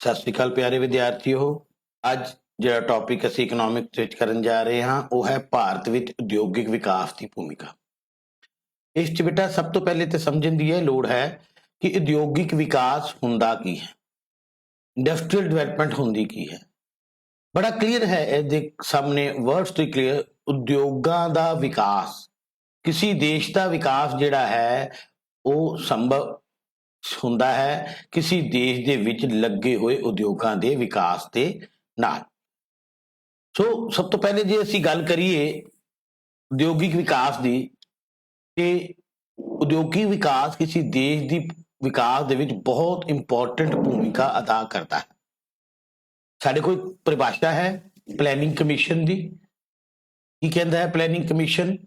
ਸਤਿ ਸ਼੍ਰੀ ਅਕਾਲ ਪਿਆਰੇ ਵਿਦਿਆਰਥੀਓ। ਅੱਜ ਜਿਹੜਾ ਟੌਪਿਕ ਅਸੀਂ ਇਕਨੋਮਿਕਸ ਵਿੱਚ ਕਰਨ ਜਾ ਰਹੇ ਹਾਂ ਉਹ ਹੈ ਭਾਰਤ ਵਿੱਚ ਉਦਯੋਗਿਕ ਵਿਕਾਸ ਦੀ ਭੂਮਿਕਾ। ਇਸ 'ਚ ਬੇਟਾ ਸਭ ਤੋਂ ਪਹਿਲੇ ਤਾਂ ਸਮਝਣ ਦੀ ਇਹ ਲੋੜ ਹੈ ਕਿ ਉਦਯੋਗਿਕ ਵਿਕਾਸ ਹੁੰਦਾ ਕੀ ਹੈ, ਇੰਡਸਟਰੀਅਲ ਡਿਵੈਲਪਮੈਂਟ ਹੁੰਦੀ ਕੀ ਹੈ। ਬੜਾ ਕਲੀਅਰ ਹੈ ਇਹਦੇ ਸਾਹਮਣੇ ਵਰਡਸ ਤੋਂ ਕਲੀਅਰ, ਉਦਯੋਗਾਂ ਦਾ ਵਿਕਾਸ, ਕਿਸੇ ਦੇਸ਼ ਦਾ ਵਿਕਾਸ ਜਿਹੜਾ ਹੈ ਉਹ ਸੰਭਵ ਹੁੰਦਾ ਹੈ ਕਿਸੇ ਦੇਸ਼ ਦੇ ਵਿੱਚ ਲੱਗੇ ਹੋਏ ਉਦਯੋਗਾਂ ਦੇ ਵਿਕਾਸ ਦੇ ਨਾਲ। ਸੋ ਸਭ ਤੋਂ ਪਹਿਲੇ ਜੇ ਅਸੀਂ ਗੱਲ ਕਰੀਏ ਉਦਯੋਗਿਕ ਵਿਕਾਸ ਦੀ, ਤੇ ਉਦਯੋਗਿਕ ਵਿਕਾਸ ਕਿਸੇ ਦੇਸ਼ ਦੀ ਵਿਕਾਸ ਦੇ ਵਿੱਚ ਬਹੁਤ ਇੰਪੋਰਟੈਂਟ ਭੂਮਿਕਾ ਅਦਾ ਕਰਦਾ ਹੈ। ਸਾਡੇ ਕੋਲ ਪਰਿਭਾਸ਼ਾ ਹੈ ਪਲੈਨਿੰਗ ਕਮਿਸ਼ਨ ਦੀ। ਕੀ ਕਹਿੰਦਾ ਹੈ planning commission?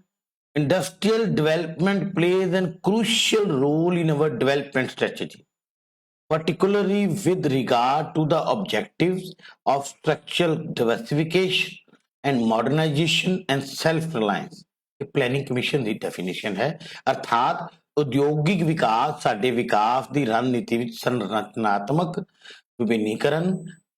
Industrial development plays a crucial role in our development strategy, particularly with regard to the objectives of structural diversification and modernization and self-reliance. Planning Commission the definition ਹੈ, ਅਰਥਾਤ ਉਦਯੋਗਿਕ ਵਿਕਾਸ ਸਾਡੇ ਵਿਕਾਸ ਦੀ ਰਣਨੀਤੀ ਵਿੱਚ ਸੰਰਚਨਾਤਮਕ ਵਿਭਿੰਨੀਕਰਨ,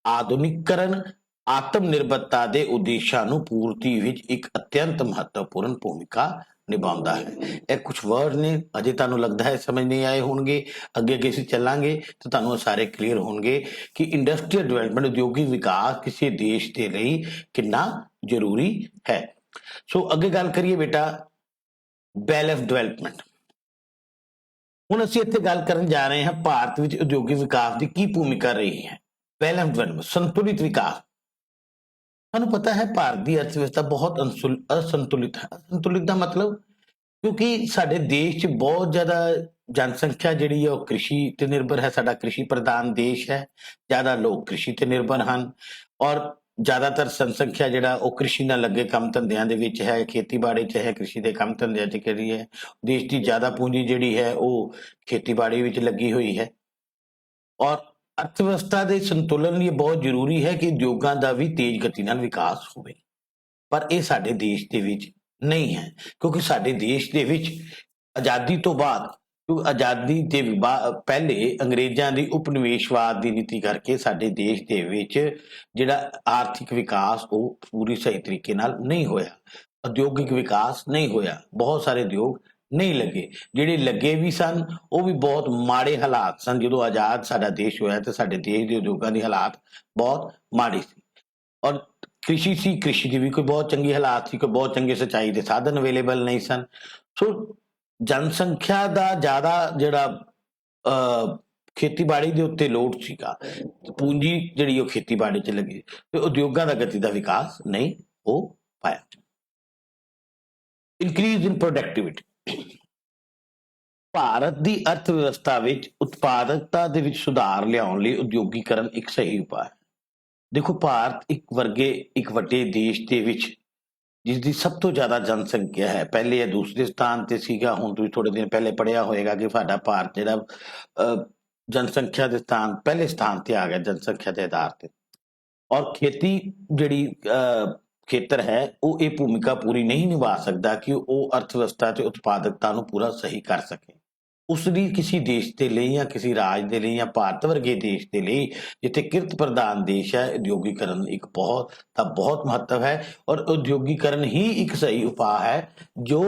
ਆਧੁਨਿਕੀਕਰਨ, ਆਤਮ ਨਿਰਭਰਤਾ ਦੇ ਉਦੇਸ਼ਾਂ ਨੂੰ ਪੂਰਤੀ ਵਿੱਚ ਇੱਕ ਅਤਿਅੰਤ ਮਹੱਤਵਪੂਰਨ ਭੂਮਿਕਾ ਨਿਭਾਉਂਦਾ ਹੈ। ਇਹ ਕੁਝ ਵਰਡ ਨੇ, ਅਜੇ ਤੁਹਾਨੂੰ ਲੱਗਦਾ ਹੈ ਸਮਝ ਨਹੀਂ ਆਏ ਹੋਣਗੇ, ਅੱਗੇ ਅਸੀਂ ਚੱਲਾਂਗੇ ਤਾਂ ਤੁਹਾਨੂੰ ਸਾਰੇ ਕਲੀਅਰ ਹੋਣਗੇ ਕਿ ਇੰਡਸਟਰੀਅਲ ਡਿਵੈਲਪਮੈਂਟ ਉਦਯੋਗਿਕ ਵਿਕਾਸ ਕਿਸੇ ਦੇਸ਼ ਦੇ ਲਈ ਕਿੰਨਾ ਜ਼ਰੂਰੀ ਹੈ। ਸੋ ਅੱਗੇ ਗੱਲ ਕਰੀਏ ਬੇਟਾ ਬੈਲੈਂਸ ਡਿਵੈਲਪਮੈਂਟ। ਹੁਣ ਅਸੀਂ ਇੱਥੇ ਗੱਲ ਕਰਨ ਜਾ ਰਹੇ ਹਾਂ ਭਾਰਤ ਵਿੱਚ ਉਦਯੋਗਿਕ ਵਿਕਾਸ ਦੀ ਕੀ ਭੂਮਿਕਾ ਰਹੀ ਹੈ। ਬੈਲੈਂਸ ਡਿਵੈਲਪਮੈਂਟ, ਸੰਤੁਲਿਤ ਵਿਕਾਸ। ਤੁਹਾਨੂੰ ਪਤਾ ਹੈ ਭਾਰਤ ਦੀ ਅਰਥ ਵਿਵਸਥਾ ਬਹੁਤ ਅਸੰਤੁਲਿਤ ਹੈ। ਅਸੰਤੁਲਿਤ ਦਾ ਮਤਲਬ ਕਿਉਂਕਿ ਸਾਡੇ ਦੇਸ਼ 'ਚ ਬਹੁਤ ਜ਼ਿਆਦਾ ਜਨਸੰਖਿਆ ਜਿਹੜੀ ਹੈ ਉਹ ਕ੍ਰਿਸ਼ੀ ਤੇ ਨਿਰਭਰ ਹੈ। ਸਾਡਾ ਕ੍ਰਿਸ਼ੀ ਪ੍ਰਧਾਨ ਦੇਸ਼ ਹੈ, ਜ਼ਿਆਦਾ ਲੋਕ ਕ੍ਰਿਸ਼ੀ ਤੇ ਨਿਰਭਰ ਹਨ ਔਰ ਜ਼ਿਆਦਾਤਰ ਜਨਸੰਖਿਆ ਜਿਹੜਾ ਉਹ ਕ੍ਰਿਸ਼ੀ ਨਾਲ ਲੱਗੇ ਕੰਮ ਧੰਦਿਆਂ ਦੇ ਵਿੱਚ ਹੈ, ਖੇਤੀਬਾੜੀ 'ਚ ਹੈ, ਕ੍ਰਿਸ਼ੀ ਦੇ ਕੰਮ ਧੰਦਿਆਂ 'ਚ ਕਰੀ ਹੈ। ਦੇਸ਼ ਦੀ ਜ਼ਿਆਦਾ ਪੂੰਜੀ ਜਿਹੜੀ ਹੈ ਉਹ ਖੇਤੀਬਾੜੀ ਵਿੱਚ ਲੱਗੀ ਹੋਈ ਹੈ ਔਰ ਅਰਥ ਵਿਵਸਥਾ ਦੇ ਸੰਤੁਲਨ ਲਈ ਬਹੁਤ ਜ਼ਰੂਰੀ ਹੈ ਕਿ ਉਦਯੋਗਾਂ ਦਾ ਵੀ ਤੇਜ਼ ਗਤੀ ਨਾਲ ਵਿਕਾਸ ਹੋਵੇ। ਪਰ ਇਹ ਸਾਡੇ ਦੇਸ਼ ਦੇ ਵਿੱਚ ਨਹੀਂ ਹੈ ਕਿਉਂਕਿ ਸਾਡੇ ਦੇਸ਼ ਦੇ ਵਿੱਚ ਆਜ਼ਾਦੀ ਤੋਂ ਬਾਅਦ, ਆਜ਼ਾਦੀ ਦੇ ਪਹਿਲੇ ਅੰਗਰੇਜ਼ਾਂ ਦੀ ਉਪਨਿਵੇਸ਼ਵਾਦ ਦੀ ਨੀਤੀ ਕਰਕੇ ਸਾਡੇ ਦੇਸ਼ ਦੇ ਵਿੱਚ ਜਿਹੜਾ ਆਰਥਿਕ ਵਿਕਾਸ ਉਹ ਪੂਰੀ ਸਹੀ ਤਰੀਕੇ ਨਾਲ ਨਹੀਂ ਹੋਇਆ, ਉਦਯੋਗਿਕ ਵਿਕਾਸ ਨਹੀਂ ਹੋਇਆ, ਬਹੁਤ ਸਾਰੇ ਉਦਯੋਗ ਨਹੀਂ ਲੱਗੇ, ਜਿਹੜੇ ਲੱਗੇ ਵੀ ਸਨ ਉਹ ਵੀ ਬਹੁਤ ਮਾੜੇ ਹਾਲਾਤ ਸਨ। ਜਦੋਂ ਆਜ਼ਾਦ ਸਾਡਾ ਦੇਸ਼ ਹੋਇਆ ਤੇ ਸਾਡੇ ਦੇਸ਼ ਦੇ ਉਦਯੋਗਾਂ ਦੀ ਹਾਲਾਤ ਬਹੁਤ ਮਾੜੀ ਸੀ ਔਰ ਕ੍ਰਿਸ਼ੀ ਸੀ, ਕ੍ਰਿਸ਼ੀ ਦੀ ਵੀ ਕੋਈ ਬਹੁਤ ਚੰਗੀ ਹਾਲਾਤ ਸੀ, ਕੋਈ ਬਹੁਤ ਚੰਗੇ ਸਿੰਚਾਈ ਦੇ ਸਾਧਨ ਅਵੇਲੇਬਲ ਨਹੀਂ ਸਨ। ਸੋ ਜਨਸੰਖਿਆ ਦਾ ਜ਼ਿਆਦਾ ਜਿਹੜਾ ਖੇਤੀਬਾੜੀ ਦੇ ਉੱਤੇ ਲੋਡ ਸੀਗਾ, ਪੂੰਜੀ ਜਿਹੜੀ ਉਹ ਖੇਤੀਬਾੜੀ 'ਚ ਲੱਗੀ ਤੇ ਉਦਯੋਗਾਂ ਦਾ ਗਤੀ ਦਾ ਵਿਕਾਸ ਨਹੀਂ ਹੋ ਪਾਇਆ। ਇਨਕਰੀਜ਼ ਇਨ ਪ੍ਰੋਡਕਟਿਵਿਟੀ। ਭਾਰਤ ਦੀ ਅਰਥ ਵਿਵਸਥਾ ਵਿੱਚ ਉਤਪਾਦਕਤਾ ਦੇ ਵਿੱਚ ਸੁਧਾਰ ਲਿਆਉਣ ਲਈ ਉਦਯੋਗੀਕਰਨ ਇੱਕ ਸਹੀ ਉਪਾਅ ਹੈ। ਦੇਖੋ ਭਾਰਤ ਇੱਕ ਵੱਡੇ ਦੇਸ਼ ਦੇ ਵਿੱਚ ਜਿਸ ਦੀ ਸਭ ਤੋਂ ਜ਼ਿਆਦਾ ਜਨਸੰਖਿਆ ਹੈ, ਪਹਿਲੇ ਇਹ ਦੂਸਰੇ ਸਥਾਨ ਤੇ ਸੀਗਾ, ਹੁਣ ਤੁਸੀਂ ਥੋੜੇ ਦਿਨ ਪਹਿਲੇ ਪੜ੍ਹਿਆ ਹੋਏਗਾ ਕਿ ਸਾਡਾ ਭਾਰਤ ਜਿਹੜਾ ਜਨਸੰਖਿਆ ਦੇ ਪਹਿਲੇ ਸਥਾਨ ਤੇ ਆ ਗਿਆ ਜਨਸੰਖਿਆ ਦੇ ਆਧਾਰ ਤੇ। ਔਰ ਖੇਤੀ ਜਿਹੜੀ ਖੇਤਰ ਹੈ ਉਹ ਇਹ ਭੂਮਿਕਾ ਪੂਰੀ ਨਹੀਂ ਨਿਭਾ ਸਕਦਾ ਕਿ ਉਹ ਅਰਥ ਵਿਵਸਥਾ ਤੇ ਉਤਪਾਦਕਤਾ ਨੂੰ ਪੂਰਾ ਸਹੀ ਕਰ ਸਕੇ। ਉਸ ਲਈ ਕਿਸੇ ਦੇਸ਼ ਦੇ ਲਈ ਜਾਂ ਕਿਸੇ ਰਾਜ ਦੇ ਲਈ ਜਾਂ ਭਾਰਤ ਵਰਗੇ ਦੇਸ਼ ਦੇ ਲਈ ਜਿੱਥੇ ਕਿਰਤ ਪ੍ਰਧਾਨ ਦੇਸ਼ ਹੈ, ਉਦਯੋਗੀਕਰਨ ਇੱਕ ਬਹੁਤ ਮਹੱਤਵ ਹੈ ਔਰ ਉਦਯੋਗੀਕਰਨ ਹੀ ਇੱਕ ਸਹੀ ਉਪਾਅ ਹੈ ਜੋ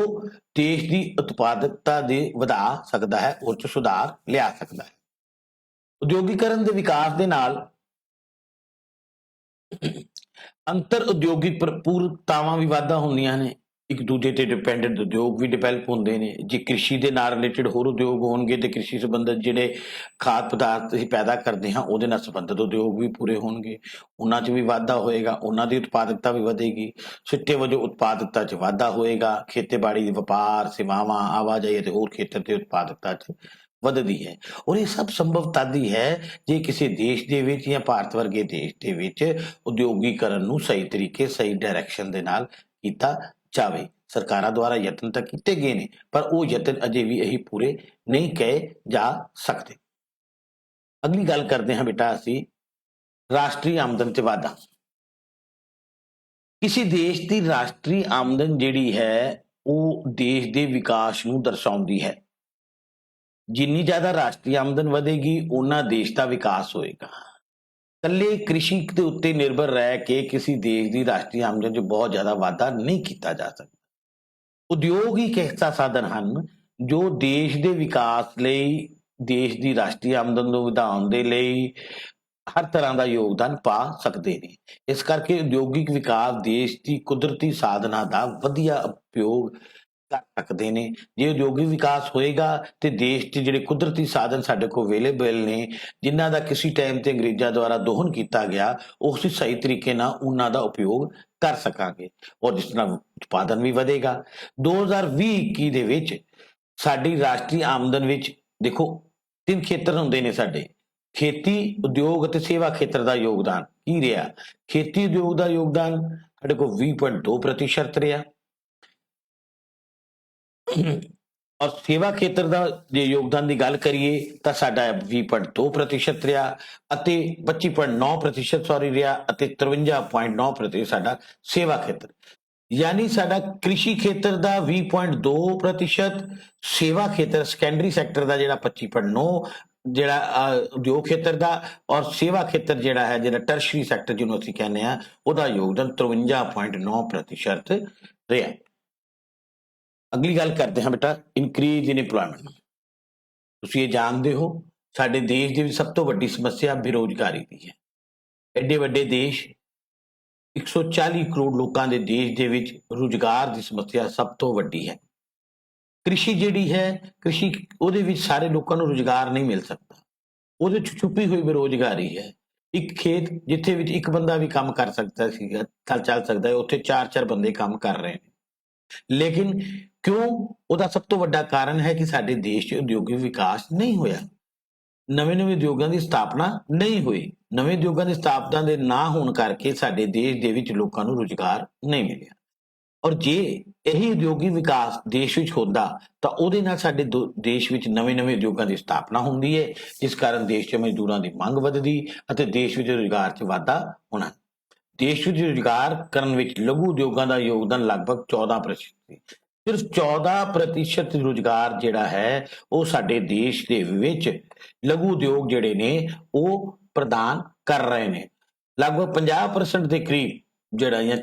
ਦੇਸ਼ ਦੀ ਉਤਪਾਦਕਤਾ ਦੇ ਵਧਾ ਸਕਦਾ ਹੈ, ਉਸ 'ਚ ਸੁਧਾਰ ਲਿਆ ਸਕਦਾ ਹੈ। ਉਦਯੋਗੀਕਰਨ ਦੇ ਵਿਕਾਸ ਦੇ ਨਾਲ ਅੰਤਰ ਉਦਯੋਗਿਕ ਪੂਰਕਤਾਵਾਂ ਵੀ ਵਾਧਾ ਹੁੰਦੀਆਂ ਨੇ, ਇੱਕ ਦੂਜੇ ਤੇ ਡਿਪੈਂਡੈਂਟ ਉਦਯੋਗ ਵੀ ਡਿਵੈਲਪ ਹੁੰਦੇ ਨੇ। ਜੇ ਕ੍ਰਿਸ਼ੀ ਦੇ ਨਾਲ ਰਿਲੇਟਡ ਹੋਰ ਉਦਯੋਗ ਹੋਣਗੇ ਤੇ ਕ੍ਰਿਸ਼ੀ ਸੰਬੰਧਿਤ ਜਿਹੜੇ ਖਾਦ ਪਦਾਰਥ ਅਸੀਂ ਪੈਦਾ ਕਰਦੇ ਹਾਂ ਉਹਦੇ ਨਾਲ ਸੰਬੰਧਿਤ ਉਦਯੋਗ ਵੀ ਪੂਰੇ ਹੋਣਗੇ, ਉਹਨਾਂ 'ਚ ਵੀ ਵਾਧਾ ਹੋਏਗਾ, ਉਹਨਾਂ ਦੀ ਉਤਪਾਦਕਤਾ ਵੀ ਵਧੇਗੀ। ਸਿੱਟੇ ਵਜੋਂ ਉਤਪਾਦਕਤਾ 'ਚ ਵਾਧਾ ਹੋਏਗਾ, ਖੇਤੀਬਾੜੀ, ਵਪਾਰ, ਸੇਵਾਵਾਂ, ਆਵਾਜਾਈ ਅਤੇ ਹੋਰ ਖੇਤਰ ਦੀ ਉਤਪਾਦਕਤਾ 'ਚ ਵਧਦੀ ਹੈ। ਔਰ ਇਹ ਸਭ ਸੰਭਵ ਤਦ ਹੀ ਹੈ ਜੇ ਕਿਸੇ ਦੇਸ਼ ਦੇ ਵਿੱਚ ਜਾਂ ਭਾਰਤ ਵਰਗੇ ਦੇਸ਼ ਦੇ ਵਿੱਚ ਉਦਯੋਗੀਕਰਨ ਨੂੰ ਸਹੀ ਤਰੀਕੇ, ਸਹੀ ਡਾਇਰੈਕਸ਼ਨ ਦੇ ਨਾਲ ਕੀਤਾ ਜਾਵੇ। ਸਰਕਾਰਾਂ ਦੁਆਰਾ ਯਤਨ ਤਾਂ ਕੀਤੇ ਗਏ ਨੇ ਪਰ ਉਹ ਯਤਨ ਅਜੇ ਵੀ ਇਹੀ ਪੂਰੇ ਨਹੀਂ ਕਹੇ ਜਾ ਸਕਦੇ। ਅਗਲੀ ਗੱਲ ਕਰਦੇ ਹਾਂ ਬੇਟਾ ਅਸੀਂ ਰਾਸ਼ਟਰੀ ਆਮਦਨ 'ਚ ਵਾਧਾ। ਕਿਸੇ ਦੇਸ਼ ਦੀ ਰਾਸ਼ਟਰੀ ਆਮਦਨ ਜਿਹੜੀ ਹੈ ਉਹ ਦੇਸ਼ ਦੇ ਵਿਕਾਸ ਨੂੰ ਦਰਸਾਉਂਦੀ ਹੈ। ਜਿੰਨੀ ਜ਼ਿਆਦਾ ਰਾਸ਼ਟਰੀ ਆਮਦਨ ਵਧੇਗੀ ਉਨਾ ਦੇਸ਼ ਦਾ ਵਿਕਾਸ ਹੋਏਗਾ। ਕੱਲੇ ਕ੍ਰਿਸ਼ੀ ਦੇ ਉੱਤੇ ਨਿਰਭਰ ਰਹਿ ਕੇ ਕਿਸੇ ਦੇਸ਼ ਦੀ ਰਾਸ਼ਟਰੀ ਆਮਦਨ 'ਚ ਬਹੁਤ ਜ਼ਿਆਦਾ ਵਾਧਾ ਨਹੀਂ ਕੀਤਾ ਜਾ ਸਕਦਾ। ਉਦਯੋਗ ਹੀ ਇੱਕ ਐਸਾ ਸਾਧਨ ਹਨ ਜੋ ਦੇਸ਼ ਦੇ ਵਿਕਾਸ ਲਈ, ਦੇਸ਼ ਦੀ ਰਾਸ਼ਟਰੀ ਆਮਦਨ ਨੂੰ ਵਧਾਉਣ ਦੇ ਲਈ ਹਰ ਤਰ੍ਹਾਂ ਦਾ ਯੋਗਦਾਨ ਪਾ ਸਕਦੇ ਨੇ। ਇਸ ਕਰਕੇ ਉਦਯੋਗਿਕ ਵਿਕਾਸ ਦੇਸ਼ ਦੀ ਕੁਦਰਤੀ ਸਾਧਨਾਂ ਦਾ ਵਧੀਆ ਉਪਯੋਗ ਕਰ ਸਕਦੇ ਨੇ। ਜੇ ਉਦਯੋਗਿਕ ਵਿਕਾਸ ਹੋਏਗਾ ਤੇ ਦੇਸ਼ 'ਚ ਜਿਹੜੇ ਕੁਦਰਤੀ ਸਾਧਨ ਸਾਡੇ ਕੋਲ ਅਵੇਲੇਬਲ ਨੇ, ਜਿਨ੍ਹਾਂ ਦਾ ਕਿਸੇ ਟਾਈਮ ਤੇ ਅੰਗਰੇਜ਼ਾਂ ਦੁਆਰਾ ਦੋਹਨ ਕੀਤਾ ਗਿਆ, ਉਹ ਅਸੀਂ ਸਹੀ ਤਰੀਕੇ ਨਾਲ ਉਹਨਾਂ ਦਾ ਉਪਯੋਗ ਕਰ ਸਕਾਂਗੇ ਔਰ ਜਿਸ ਨਾਲ ਉਤਪਾਦਨ ਵੀ ਵਧੇਗਾ। 2020-21 ਦੇ ਵਿੱਚ ਸਾਡੀ ਰਾਸ਼ਟਰੀ ਆਮਦਨ ਵਿੱਚ ਦੇਖੋ 3 ਖੇਤਰ ਹੁੰਦੇ ਨੇ ਸਾਡੇ: ਖੇਤੀ, ਉਦਯੋਗ ਅਤੇ ਸੇਵਾ ਖੇਤਰ ਦਾ ਯੋਗਦਾਨ ਕੀ ਰਿਹਾ। ਖੇਤੀ ਉਦਯੋਗ ਦਾ ਯੋਗਦਾਨ ਸਾਡੇ ਕੋਲ 20.2% ਰਿਹਾ ਔਰ ਸੇਵਾ ਖੇਤਰ ਦਾ ਜੇ ਯੋਗਦਾਨ ਦੀ ਗੱਲ ਕਰੀਏ ਤਾਂ ਸਾਡਾ 20.2% ਰਿਹਾ ਅਤੇ 25.9% ਰਿਹਾ ਅਤੇ 53.9% ਸਾਡਾ ਸੇਵਾ ਖੇਤਰ। ਯਾਨੀ ਸਾਡਾ ਕ੍ਰਿਸ਼ੀ ਖੇਤਰ ਦਾ 20.2%, ਸੇਵਾ ਖੇਤਰ ਸੈਕੰਡਰੀ ਸੈਕਟਰ ਦਾ ਜਿਹੜਾ 25.9%, ਜਿਹੜਾ ਉਦਯੋਗ ਖੇਤਰ ਦਾ, ਔਰ ਸੇਵਾ ਖੇਤਰ ਜਿਹੜਾ ਹੈ, ਜਿਹੜਾ ਟਰਸ਼ਰੀ ਸੈਕਟਰ ਜਿਹਨੂੰ ਅਸੀਂ ਕਹਿੰਦੇ ਆ, ਉਹਦਾ ਯੋਗਦਾਨ 53.9% ਰਿਹਾ। ਅਗਲੀ ਗੱਲ ਕਰਦੇ ਹਾਂ ਬੇਟਾ, ਇਨਕਰੀਜ਼ ਇਨ ਇੰਪਲੋਇਮੈਂਟ। ਤੁਸੀਂ ਇਹ ਜਾਣਦੇ ਹੋ ਸਾਡੇ ਦੇਸ਼ ਦੀ ਸਭ ਤੋਂ ਵੱਡੀ ਸਮੱਸਿਆ ਬੇਰੁਜ਼ਗਾਰੀ ਦੀ ਹੈ। ਐਡੇ ਵੱਡੇ ਦੇਸ਼, 140 ਕਰੋੜ ਲੋਕਾਂ ਦੇ ਦੇਸ਼ ਦੇ ਵਿੱਚ ਰੁਜ਼ਗਾਰ ਦੀ ਸਮੱਸਿਆ ਸਭ ਤੋਂ ਵੱਡੀ ਹੈ। ਕ੍ਰਿਸ਼ੀ ਜਿਹੜੀ ਹੈ, ਕ੍ਰਿਸ਼ੀ ਉਹਦੇ ਵਿੱਚ ਸਾਰੇ ਲੋਕਾਂ ਨੂੰ ਰੁਜ਼ਗਾਰ ਨਹੀਂ ਮਿਲ ਸਕਦਾ, ਉਹਦੇ 'ਚ ਛੁਪੀ ਹੋਈ ਬੇਰੁਜ਼ਗਾਰੀ ਹੈ। ਇੱਕ ਖੇਤ ਜਿੱਥੇ ਵਿੱਚ ਇੱਕ ਬੰਦਾ ਵੀ ਕੰਮ ਕਰ ਸਕਦਾ ਸੀਗਾ, ਚੱਲ ਸਕਦਾ ਹੈ, ਉੱਥੇ 4-4 ਬੰਦੇ ਕੰਮ ਕਰ ਰਹੇ ਨੇ। ਲੇਕਿਨ ਕਿਉਂ? ਉਹਦਾ ਸਭ ਤੋਂ ਵੱਡਾ ਕਾਰਨ ਹੈ ਕਿ ਸਾਡੇ ਦੇਸ਼ 'ਚ ਉਦਯੋਗਿਕ ਵਿਕਾਸ ਨਹੀਂ ਹੋਇਆ, ਨਵੇਂ ਉਦਯੋਗਾਂ ਦੀ ਸਥਾਪਨਾ ਨਹੀਂ ਹੋਈ। ਨਵੇਂ ਉਦਯੋਗਾਂ ਦੀ ਸਥਾਪਨਾ ਦੇ ਨਾ ਹੋਣ ਕਰਕੇ ਸਾਡੇ ਦੇਸ਼ ਦੇ ਵਿੱਚ ਲੋਕਾਂ ਨੂੰ ਰੁਜ਼ਗਾਰ ਨਹੀਂ ਮਿਲਿਆ। ਔਰ ਜੇ ਇਹੀ ਉਦਯੋਗਿਕ ਵਿਕਾਸ ਦੇਸ਼ ਵਿੱਚ ਹੁੰਦਾ ਤਾਂ ਉਹਦੇ ਨਾਲ ਸਾਡੇ ਦੇਸ਼ ਵਿੱਚ ਨਵੇਂ ਉਦਯੋਗਾਂ ਦੀ ਸਥਾਪਨਾ ਹੁੰਦੀ ਹੈ, ਜਿਸ ਕਾਰਨ ਦੇਸ਼ 'ਚ ਮਜ਼ਦੂਰਾਂ ਦੀ ਮੰਗ ਵਧਦੀ ਅਤੇ ਦੇਸ਼ ਵਿੱਚ ਰੁਜ਼ਗਾਰ 'ਚ ਵਾਧਾ ਹੋਣਾ। ਦੇਸ਼ ਵਿੱਚ ਰੁਜ਼ਗਾਰ ਕਰਨ ਵਿੱਚ ਲਘੂ ਉਦਯੋਗਾਂ ਦਾ ਯੋਗਦਾਨ ਲਗਭਗ 14% ਸੀ। ਸਿਰਫ 14% ਰੁਜ਼ਗਾਰ ਜਿਹੜਾ ਹੈ ਉਹ ਸਾਡੇ ਦੇਸ਼ ਦੇ ਵਿੱਚ ਲਘੂ ਉਦਯੋਗ ਜਿਹੜੇ ਨੇ ਉਹ ਪ੍ਰਦਾਨ ਕਰ ਰਹੇ ਨੇ। ਲਗਭਗ 50% ਦੇ ਕਰੀਬ ਜਿਹੜਾ, ਜਾਂ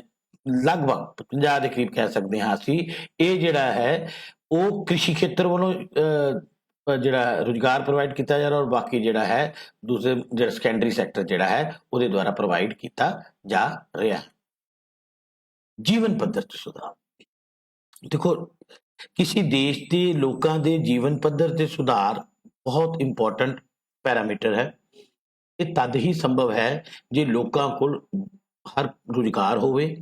ਲਗਭਗ 50 ਦੇ ਕਰੀਬ ਕਹਿ ਸਕਦੇ ਹਾਂ ਅਸੀਂ, ਇਹ ਜਿਹੜਾ ਹੈ ਉਹ ਕ੍ਰਿਸ਼ੀ ਖੇਤਰ ਵੱਲੋਂ ਜਿਹੜਾ ਰੁਜ਼ਗਾਰ ਪ੍ਰੋਵਾਈਡ ਕੀਤਾ ਜਾ ਰਿਹਾ, ਔਰ ਬਾਕੀ ਜਿਹੜਾ ਹੈ ਦੂਸਰੇ ਜਿਹੜਾ ਸੈਕੰਡਰੀ ਸੈਕਟਰ ਜਿਹੜਾ ਹੈ ਉਹਦੇ ਦੁਆਰਾ ਪ੍ਰੋਵਾਈਡ ਕੀਤਾ ਜਾ ਰਿਹਾ। ਜੀਵਨ ਪੱਧਰ 'ਚ ਸੁਧਾਰ। ਦੇਖੋ, ਕਿਸੇ ਦੇਸ਼ ਦੇ ਲੋਕਾਂ ਦੇ ਜੀਵਨ ਪੱਧਰ ਤੇ ਸੁਧਾਰ ਬਹੁਤ ਇੰਪੋਰਟੈਂਟ ਪੈਰਾਮੀਟਰ ਹੈ। ਇਹ ਤਦ ਹੀ ਸੰਭਵ ਹੈ ਜੇ ਲੋਕਾਂ ਕੋਲ ਹਰ ਰੁਜ਼ਗਾਰ ਹੋਵੇ,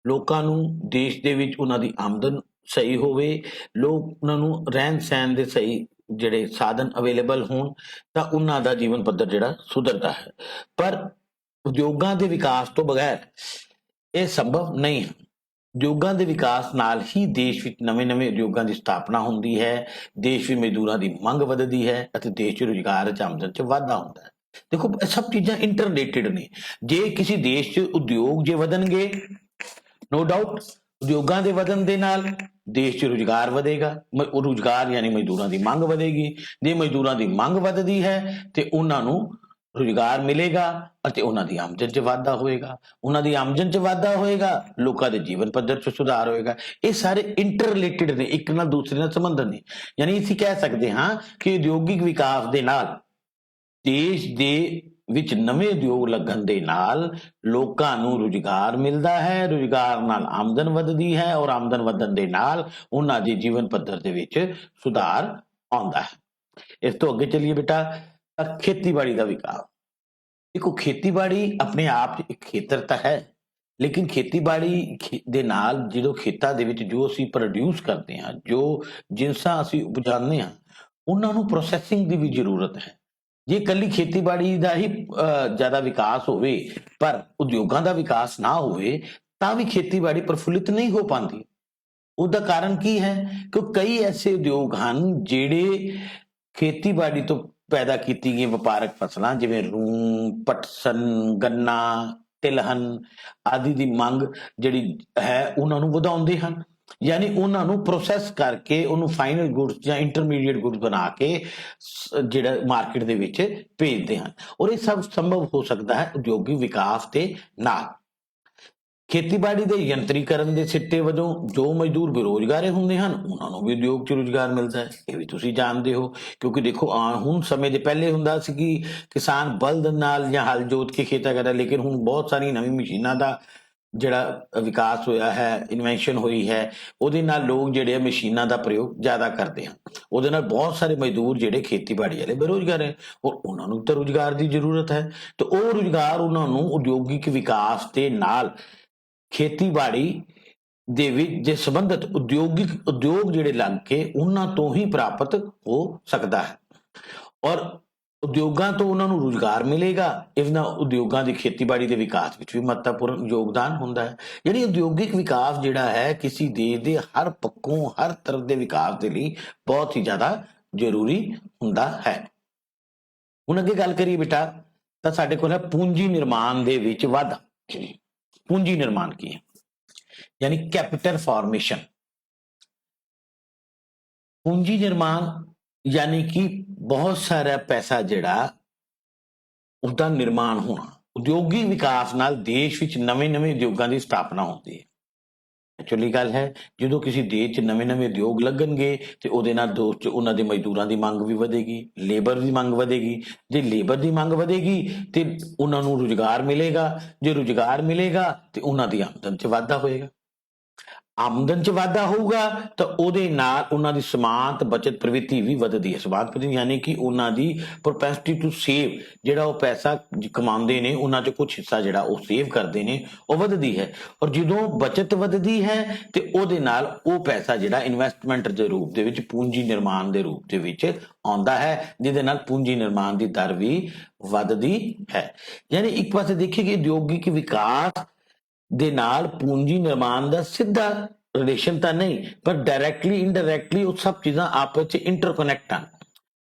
ਲੋਕਾਂ ਨੂੰ ਦੇਸ਼ ਦੇ ਵਿੱਚ ਉਹਨਾਂ ਦੀ ਆਮਦਨ ਸਹੀ ਹੋਵੇ, ਉਹਨਾਂ ਨੂੰ ਰਹਿਣ ਸਹਿਣ ਦੇ ਸਹੀ ਜਿਹੜੇ ਸਾਧਨ ਅਵੇਲੇਬਲ ਹੋਣ, ਤਾਂ ਉਹਨਾਂ ਦਾ ਜੀਵਨ ਪੱਧਰ ਜਿਹੜਾ ਸੁਧਰਦਾ ਹੈ। ਪਰ ਉਦਯੋਗਾਂ ਦੇ ਵਿਕਾਸ ਤੋਂ ਬਗੈਰ ਇਹ ਸੰਭਵ ਨਹੀਂ ਹੈ। ਉਦਯੋਗਾਂ ਦੇ ਵਿਕਾਸ ਨਾਲ ਹੀ ਦੇਸ਼ ਵਿੱਚ ਨਵੇਂ ਉਦਯੋਗਾਂ ਦੀ ਸਥਾਪਨਾ ਹੁੰਦੀ ਹੈ, ਦੇਸ਼ ਵਿੱਚ ਮਜ਼ਦੂਰਾਂ ਦੀ ਮੰਗ ਵਧਦੀ ਹੈ ਅਤੇ ਦੇਸ਼ 'ਚ ਰੁਜ਼ਗਾਰ 'ਚ ਆਮਦਨ 'ਚ ਵਾਧਾ ਹੁੰਦਾ ਹੈ। ਦੇਖੋ, ਇਹ ਸਭ ਚੀਜ਼ਾਂ ਇੰਟਰਰਿਲੇਟਿਡ ਨੇ। ਜੇ ਕਿਸੇ ਦੇਸ਼ 'ਚ ਉਦਯੋਗ ਜੇ ਵਧਣਗੇ, ਨੋ ਡਾਊਟ ਉਦਯੋਗਾਂ ਦੇ ਵਧਣ ਦੇ ਨਾਲ ਦੇਸ਼ 'ਚ ਰੁਜ਼ਗਾਰ ਵਧੇਗਾ, ਰੁਜ਼ਗਾਰ ਯਾਨੀ ਮਜ਼ਦੂਰਾਂ ਦੀ ਮੰਗ ਵਧੇਗੀ। ਜੇ ਮਜ਼ਦੂਰਾਂ ਦੀ ਮੰਗ ਵਧਦੀ ਹੈ ਤੇ ਉਹਨਾਂ ਨੂੰ ਰੁਜ਼ਗਾਰ ਮਿਲੇਗਾ ਅਤੇ ਉਹਨਾਂ ਦੀ ਆਮਦਨ 'ਚ ਵਾਧਾ ਹੋਏਗਾ। ਉਹਨਾਂ ਦੀ ਆਮਦਨ 'ਚ ਵਾਧਾ ਹੋਏਗਾ, ਲੋਕਾਂ ਦੇ ਜੀਵਨ ਪੱਧਰ 'ਚ ਸੁਧਾਰ ਹੋਏਗਾ। ਇਹ ਸਾਰੇ ਇੰਟਰਰਿਲੇਟਿਡ ਨੇ, ਇੱਕ ਨਾਲ ਦੂਸਰੇ ਨਾਲ ਸੰਬੰਧਿਤ ਨੇ। ਯਾਨੀ ਅਸੀਂ ਕਹਿ ਸਕਦੇ ਹਾਂ ਕਿ ਉਦਯੋਗਿਕ ਵਿਕਾਸ ਦੇ ਨਾਲ ਦੇਸ਼ ਦੇ ਵਿੱਚ ਨਵੇਂ ਉਦਯੋਗ ਲੱਗਣ ਦੇ ਨਾਲ ਲੋਕਾਂ ਨੂੰ ਰੁਜ਼ਗਾਰ ਮਿਲਦਾ ਹੈ, ਰੁਜ਼ਗਾਰ ਨਾਲ ਆਮਦਨ ਵਧਦੀ ਹੈ ਔਰ ਆਮਦਨ ਵਧਣ ਦੇ ਨਾਲ ਉਹਨਾਂ ਦੇ ਜੀਵਨ ਪੱਧਰ ਦੇ ਵਿੱਚ ਸੁਧਾਰ ਆਉਂਦਾ ਹੈ। ਇਸ ਤੋਂ ਅੱਗੇ ਚੱਲੀਏ ਬੇਟਾ, ਖੇਤੀਬਾੜੀ ਦਾ ਵਿਕਾਸ। ਦੇਖੋ, ਖੇਤੀਬਾੜੀ ਆਪਣੇ ਆਪ 'ਚ ਇੱਕ ਖੇਤਰ ਤਾਂ ਹੈ, ਲੇਕਿਨ ਖੇਤੀਬਾੜੀ ਦੇ ਨਾਲ ਜਦੋਂ ਖੇਤਾਂ ਦੇ ਵਿੱਚ ਜੋ ਅਸੀਂ ਪ੍ਰੋਡਿਊਸ ਕਰਦੇ ਹਾਂ, ਜੋ ਜਿਨਸਾਂ ਅਸੀਂ ਉਪਜਾਉਂਦੇ ਹਾਂ, ਉਹਨਾਂ ਨੂੰ ਪ੍ਰੋਸੈਸਿੰਗ ਦੀ ਵੀ ਜ਼ਰੂਰਤ ਹੈ। ਜੇ ਇਕੱਲੀ ਖੇਤੀਬਾੜੀ ਦਾ ਹੀ ਜ਼ਿਆਦਾ ਵਿਕਾਸ ਹੋਵੇ ਪਰ ਉਦਯੋਗਾਂ ਦਾ ਵਿਕਾਸ ਨਾ ਹੋਵੇ ਤਾਂ ਵੀ ਖੇਤੀਬਾੜੀ ਪ੍ਰਫੁੱਲਿਤ ਨਹੀਂ ਹੋ ਪਾਉਂਦੀ। ਉਹਦਾ ਕਾਰਨ ਕੀ ਹੈ ਕਿ ਕਈ ਐਸੇ ਉਦਯੋਗ ਹਨ ਜਿਹੜੇ ਖੇਤੀਬਾੜੀ ਤੋਂ ਪੈਦਾ ਕੀਤੀ ਗਈਆਂ ਵਪਾਰਕ ਫਸਲਾਂ ਜਿਵੇਂ ਰੂੰ, ਪਟਸਨ, ਗੰਨਾ, ਤਿਲਹਨ ਆਦਿ ਦੀ ਮੰਗ ਜਿਹੜੀ ਹੈ ਉਹਨਾਂ ਨੂੰ ਵਧਾਉਂਦੇ ਹਨ। यानी उन्होंने प्रोसैस करके उन्होंने फाइनल गुड्स या इंटरमीडिएट गुड्स बना के ਜਿਹੜਾ ਮਾਰਕੀਟ ਦੇ ਵਿੱਚ ਭੇਜਦੇ ਹਨ ਔਰ ਇਹ ਸਭ ਸੰਭਵ ਹੋ ਸਕਦਾ ਹੈ ਉਦਯੋਗਿਕ ਵਿਕਾਸ ਦੇ ਨਾਲ। ਖੇਤੀਬਾੜੀ ਦੇ ਯੰਤਰੀਕਰਨ ਦੇ ਸਿੱਟੇ ਵਜੋਂ ਜੋ ਮਜ਼ਦੂਰ ਬੇਰੋਜ਼ਗਾਰ ਹੁੰਦੇ ਹਨ ਉਹਨਾਂ ਨੂੰ ਵੀ ਉਦਯੋਗ 'ਚ ਰੁਜ਼ਗਾਰ ਮਿਲਦਾ ਹੈ, ਇਹ ਵੀ ਤੁਸੀਂ ਜਾਣਦੇ ਹੋ। ਕਿਉਂਕਿ ਦੇਖੋ ਹੁਣ ਸਮੇਂ ਦੇ ਪਹਿਲੇ ਹੁੰਦਾ ਸੀ ਕਿ ਕਿਸਾਨ ਬਲਦ ਨਾਲ ਜਾਂ ਹਲ ਜੋਤ ਕੇ ਖੇਤਾਂ ਕਰਦਾ, ਲੇਕਿਨ ਹੁਣ ਬਹੁਤ ਸਾਰੀ ਨਵੀਂ ਮਸ਼ੀਨਾਂ ਦਾ ਜਿਹੜਾ ਵਿਕਾਸ ਹੋਇਆ ਹੈ, ਇਨਵੈਂਸ਼ਨ ਹੋਈ ਹੈ, ਉਹਦੇ ਨਾਲ ਲੋਕ ਜਿਹੜੇ ਆ ਮਸ਼ੀਨਾਂ ਦਾ ਪ੍ਰਯੋਗ ਜ਼ਿਆਦਾ ਕਰਦੇ ਹਨ। ਉਹਦੇ ਨਾਲ ਬਹੁਤ ਸਾਰੇ ਮਜ਼ਦੂਰ ਜਿਹੜੇ ਖੇਤੀਬਾੜੀ ਵਾਲੇ ਬੇਰੁਜ਼ਗਾਰ ਹੈ ਔਰ ਉਹਨਾਂ ਨੂੰ ਤਾਂ ਰੁਜ਼ਗਾਰ ਦੀ ਜ਼ਰੂਰਤ ਹੈ ਤੇ ਉਹ ਰੁਜ਼ਗਾਰ ਉਹਨਾਂ ਨੂੰ ਉਦਯੋਗਿਕ ਵਿਕਾਸ ਦੇ ਨਾਲ ਖੇਤੀਬਾੜੀ ਦੇ ਵਿੱਚ ਜੇ ਸੰਬੰਧਿਤ ਉਦਯੋਗ ਜਿਹੜੇ ਲੱਗ ਕੇ ਉਹਨਾਂ ਤੋਂ ਹੀ ਪ੍ਰਾਪਤ ਹੋ ਸਕਦਾ ਹੈ ਔਰ ਉਦਯੋਗਾਂ ਤੋਂ ਉਹਨਾਂ ਨੂੰ ਰੁਜ਼ਗਾਰ ਮਿਲੇਗਾ। ਇਹਨਾਂ ਉਦਯੋਗਾਂ ਦੀ ਖੇਤੀਬਾੜੀ ਦੇ ਵਿਕਾਸ ਵਿੱਚ ਵੀ ਮਹੱਤਵਪੂਰਨ ਯੋਗਦਾਨ ਹੁੰਦਾ ਹੈ। ਜਿਹੜੀ ਉਦਯੋਗਿਕ ਵਿਕਾਸ ਜਿਹੜਾ ਹੈ ਕਿਸੇ ਦੇਸ਼ ਦੇ ਹਰ ਪੱਖੋਂ ਹਰ ਤਰ੍ਹਾਂ ਦੇ ਵਿਕਾਸ ਦੇ ਲਈ ਬਹੁਤ ਹੀ ਜ਼ਿਆਦਾ ਜ਼ਰੂਰੀ ਹੁੰਦਾ ਹੈ। ਹੁਣ ਅੱਗੇ ਗੱਲ ਕਰੀਏ ਬੇਟਾ ਤਾਂ ਸਾਡੇ ਕੋਲ ਹੈ ਪੂੰਜੀ ਨਿਰਮਾਣ ਦੇ ਵਿੱਚ ਵਾਧਾ। पूंजी निर्माण की है यानी कैपिटल फॉर्मेशन। पूंजी निर्माण यानी कि बहुत सारा पैसा जिहड़ा उसका निर्माण होना। उद्योगिक विकास नाल देश विच नवे-नवे उद्योगां दी स्थापना होती है। एक्चुअली गल है जो किसी देश च नवे-नवे उद्योग लगणगे ते उहदे नाल दोस्त च उन्हां दे मजदूरां दी मंग भी वधेगी, लेबर दी मंग वधेगी। जे लेबर दी मंग वधेगी ते उन्हां नूं रुजगार मिलेगा, जे रुजगार मिलेगा ते उन्हां दी आमदन च वाधा होएगा। आमदन च वाधा होगा तो ਉਹਦੇ ਨਾਲ ਉਹਨਾਂ ਦੀ ਸਮਾਂਤ ਬਚਤ ਪ੍ਰਵਿਰਤੀ ਵੀ ਵਧਦੀ ਹੈ। ਸਮਾਂਤ ਪ੍ਰਵਿਰਤੀ ਯਾਨੀ ਕਿ ਉਹਨਾਂ ਦੀ ਪ੍ਰੋਪੈਂਸਿਟੀ ਟੂ ਸੇਵ, ਜਿਹੜਾ ਉਹ ਪੈਸਾ ਕਮਾਉਂਦੇ ਨੇ ਉਹਨਾਂ ਚ ਕੁਝ ਹਿੱਸਾ ਜਿਹੜਾ ਉਹ ਸੇਵ ਕਰਦੇ ਨੇ ਉਹ ਵਧਦੀ ਹੈ ਔਰ ਜਦੋਂ ਬਚਤ ਵਧਦੀ ਹੈ ਤੇ ਉਹਦੇ ਨਾਲ ਉਹ ਪੈਸਾ ਜਿਹੜਾ ਇਨਵੈਸਟਮੈਂਟ ਦੇ ਰੂਪ ਦੇ ਵਿੱਚ ਪੂੰਜੀ ਨਿਰਮਾਣ ਦੇ ਰੂਪ ਦੇ ਵਿੱਚ ਆਉਂਦਾ ਹੈ, ਜਿਹਦੇ ਨਾਲ ਪੂੰਜੀ ਨਿਰਮਾਣ ਦੀ ਦਰ ਵੀ ਵਧਦੀ ਹੈ। ਯਾਨੀ ਇੱਕ ਪਾਸੇ ਦੇਖੀਏ ਕਿ ਉਦਯੋਗਿਕ ਵਿਕਾਸ ਦੇ ਨਾਲ ਪੂੰਜੀ ਨਿਰਮਾਣ ਦਾ ਸਿੱਧਾ ਰਿਲੇਸ਼ਨ ਤਾਂ ਨਹੀਂ ਪਰ ਡਾਇਰੈਕਟਲੀ ਇਨਡਾਇਰੈਕਟਲੀ ਉਹ ਸਭ ਚੀਜ਼ਾਂ ਆਪਸ ਚ ਇੰਟਰਕਨੈਕਟ ਹਨ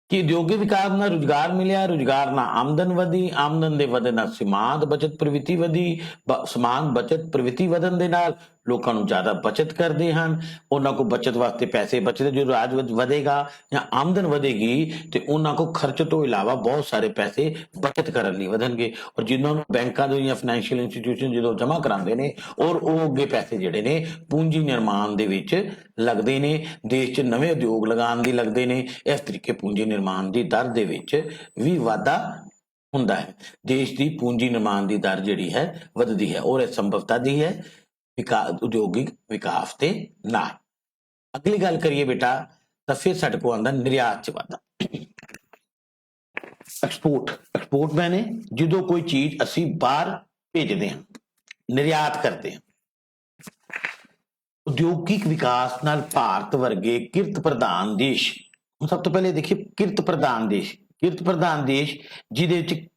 ਕਿ ਉਦਯੋਗਿਕ ਵਿਕਾਸ ਨਾਲ ਰੁਜ਼ਗਾਰ ਮਿਲਿਆ, ਰੁਜ਼ਗਾਰ ਨਾਲ ਆਮਦਨ ਵਧੀ, ਆਮਦਨ ਦੇ ਵਧਣ ਨਾਲ ਸਮਾਂਤ ਬਚਤ ਪ੍ਰਵਿਰਤੀ ਵਧੀ, ਸਮਾਨ ਬਚਤ ਪ੍ਰਵਿਰਤੀ ਵਧਣ ਦੇ ਨਾਲ ਲੋਕਾਂ ਨੂੰ ਜ਼ਿਆਦਾ ਬਚਤ ਕਰਦੇ ਹਨ, ਉਹਨਾਂ ਕੋਲ ਬਚਤ ਵਾਸਤੇ ਪੈਸੇ ਬਚਦੇ। ਜੋ ਰਾਜ ਵਧੇਗਾ ਜਾਂ ਆਮਦਨ ਵਧੇਗੀ ਤੇ ਉਹਨਾਂ ਕੋਲ ਖਰਚ ਤੋਂ ਇਲਾਵਾ ਬਹੁਤ ਸਾਰੇ ਪੈਸੇ ਬਚਤ ਕਰਨ ਲਈ ਵਧਣਗੇ ਔਰ ਜਿਨ੍ਹਾਂ ਨੂੰ ਬੈਂਕਾਂ ਦੇ ਜਾਂ ਫਾਈਨੈਂਸ਼ੀਅਲ ਇੰਸਟੀਟਿਊਸ਼ਨ ਜਦੋਂ ਜਮ੍ਹਾਂ ਕਰਾਉਂਦੇ ਨੇ ਔਰ ਉਹ ਅੱਗੇ ਪੈਸੇ ਜਿਹੜੇ ਨੇ ਪੂੰਜੀ ਨਿਰਮਾਣ ਦੇ ਵਿੱਚ ਲੱਗਦੇ ਨੇ, ਦੇਸ਼ 'ਚ ਨਵੇਂ ਉਦਯੋਗ ਲਗਾਉਣ ਦੀ ਲੱਗਦੇ ਨੇ। ਇਸ ਤਰੀਕੇ ਪੂੰਜੀ ਨਿਰਮਾਣ ਦੀ ਦਰ ਦੇ ਵਿੱਚ ਵੀ ਵਾਧਾ ਹੁੰਦਾ ਹੈ। ਦੇਸ਼ ਦੀ ਪੂੰਜੀ ਨਿਰਮਾਣ ਦੀ ਦਰ ਜਿਹੜੀ ਹੈ ਵਧਦੀ ਹੈ ਔਰ ਇਹ ਸੰਭਵਤਾ ਦੀ ਹੈ ਉਦਯੋਗਿਕ ਵਿਕਾਸ ਦੇ ਨਾਲ। ਅਗਲੀ ਗੱਲ ਕਰੀਏ ਬੇਟਾ ਤਾਂ ਫਿਰ ਸਾਡੇ ਕੋਲ ਆਉਂਦਾ ਨਿਰਯਾਤ 'ਚ ਵਾਧਾ। ਐਕਸਪੋਰਟ ਮੈਨੇ ਜਦੋਂ ਕੋਈ ਚੀਜ਼ ਅਸੀਂ ਬਾਹਰ ਭੇਜਦੇ ਹਾਂ, ਨਿਰਯਾਤ ਕਰਦੇ ਹਾਂ। ਉਦਯੋਗਿਕ ਵਿਕਾਸ ਨਾਲ ਭਾਰਤ ਵਰਗੇ ਕਿਰਤ ਪ੍ਰਧਾਨ ਦੇਸ਼, ਹੁਣ ਸਭ ਤੋਂ ਪਹਿਲੇ ਦੇਖੀਏ ਕਿਰਤ ਪ੍ਰਧਾਨ ਦੇਸ਼ ਜਿਹਦੇ ਵਿੱਚ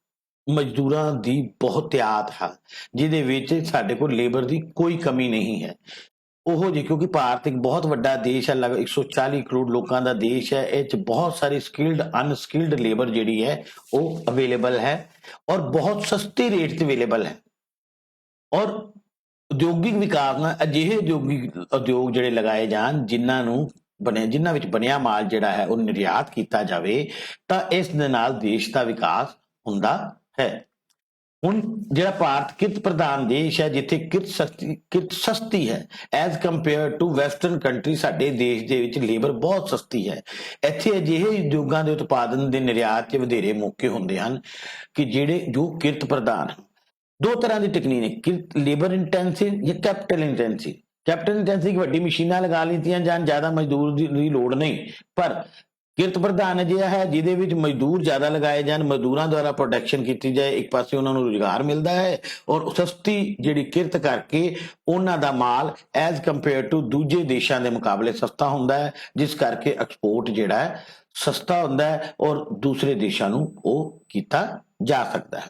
ਮਜ਼ਦੂਰਾਂ ਦੀ ਬਹੁਤ ਤਾਦਾਦ ਹੈ, ਜਿਹਦੇ ਵਿੱਚ ਸਾਡੇ ਕੋਲ ਲੇਬਰ ਦੀ ਕੋਈ ਕਮੀ ਨਹੀਂ ਹੈ। ਉਹ ਜੇ ਕਿਉਂਕਿ ਭਾਰਤ ਇੱਕ ਬਹੁਤ ਵੱਡਾ ਦੇਸ਼ ਹੈ, ਲਗਭਗ 140 ਕਰੋੜ ਲੋਕਾਂ ਦਾ ਦੇਸ਼ ਹੈ, ਇਹ 'ਚ ਬਹੁਤ ਸਾਰੀ ਸਕਿਲਡ ਅਨਸਕਿਲਡ ਲੇਬਰ ਜਿਹੜੀ ਹੈ ਉਹ ਅਵੇਲੇਬਲ ਹੈ ਔਰ ਬਹੁਤ ਸਸਤੇ ਰੇਟ ਤੇ ਅਵੇਲੇਬਲ ਹੈ ਔਰ ਉਦਯੋਗਿਕ ਵਿਕਾਸ ਨਾਲ ਅਜਿਹੇ ਉਦਯੋਗ ਜਿਹੜੇ ਲਗਾਏ ਜਾਣ ਜਿਨ੍ਹਾਂ ਵਿੱਚ ਬਣਿਆ ਮਾਲ ਜਿਹੜਾ ਹੈ ਉਹ ਨਿਰਯਾਤ ਕੀਤਾ ਜਾਵੇ ਤਾਂ ਇਸ ਦੇ ਨਾਲ ਦੇਸ਼ ਦਾ ਵਿਕਾਸ ਹੁੰਦਾ ਹੈ। ਹੁਣ ਜਿਹੜਾ ਭਾਰਤ ਕਿਰਤ ਪ੍ਰਧਾਨ ਦੇਸ਼ ਹੈ ਜਿੱਥੇ ਕਿਰਤ ਸਸਤੀ ਹੈ as compare to western country, ਸਾਡੇ ਦੇਸ਼ ਦੇ ਵਿੱਚ ਲੇਬਰ ਬਹੁਤ ਸਸਤੀ ਹੈ। ਇੱਥੇ ਅਜਿਹੇ ਉਦਯੋਗਾਂ ਦੇ ਉਤਪਾਦਨ ਦੇ ਨਿਰਯਾਤ 'ਚ ਵਧੇਰੇ ਮੌਕੇ ਹੁੰਦੇ ਹਨ ਕਿ ਜੋ ਕਿਰਤ ਪ੍ਰਧਾਨ। ਦੋ ਤਰ੍ਹਾਂ ਦੀ ਟੈਕਨੀਕ ਹੈ, ਲੇਬਰ ਇੰਟੈਂਸਿਵ ਜਾਂ ਕੈਪੀਟਲ ਇੰਟੈਂਸਿਵ। ਕੈਪੀਟਲ ਇੰਟੈਂਸਿਵ ਵੱਡੀ ਮਸ਼ੀਨਾਂ ਲਗਾ ਲਿੱਤੀਆਂ ਜਾਣ, ਜ਼ਿਆਦਾ ਮਜ਼ਦੂਰ ਦੀ ਲੋੜ ਨਹੀਂ, ਪਰ ਕਿਰਤ ਪ੍ਰਧਾਨ ਅਜਿਹਾ ਹੈ ਜਿਹਦੇ ਵਿੱਚ ਮਜ਼ਦੂਰ ਜ਼ਿਆਦਾ ਲਗਾਏ ਜਾਣ, ਮਜ਼ਦੂਰਾਂ ਦੁਆਰਾ ਪ੍ਰੋਡਕਸ਼ਨ ਕੀਤੀ ਜਾਏ, ਇੱਕ ਪਾਸੇ ਉਹਨਾਂ ਨੂੰ ਰੁਜ਼ਗਾਰ ਮਿਲਦਾ ਹੈ ਔਰ ਸਸਤੀ ਜਿਹੜੀ ਕਿਰਤ ਕਰਕੇ ਉਹਨਾਂ ਦਾ ਮਾਲ ਐਜ਼ ਕੰਪੇਅਰ ਟੂ ਦੂਜੇ ਦੇਸ਼ਾਂ ਦੇ ਮੁਕਾਬਲੇ ਸਸਤਾ ਹੁੰਦਾ ਹੈ, ਜਿਸ ਕਰਕੇ ਐਕਸਪੋਰਟ ਜਿਹੜਾ ਹੈ ਸਸਤਾ ਹੁੰਦਾ ਹੈ ਔਰ ਦੂਸਰੇ ਦੇਸ਼ਾਂ ਨੂੰ ਉਹ ਕੀਤਾ ਜਾ ਸਕਦਾ ਹੈ।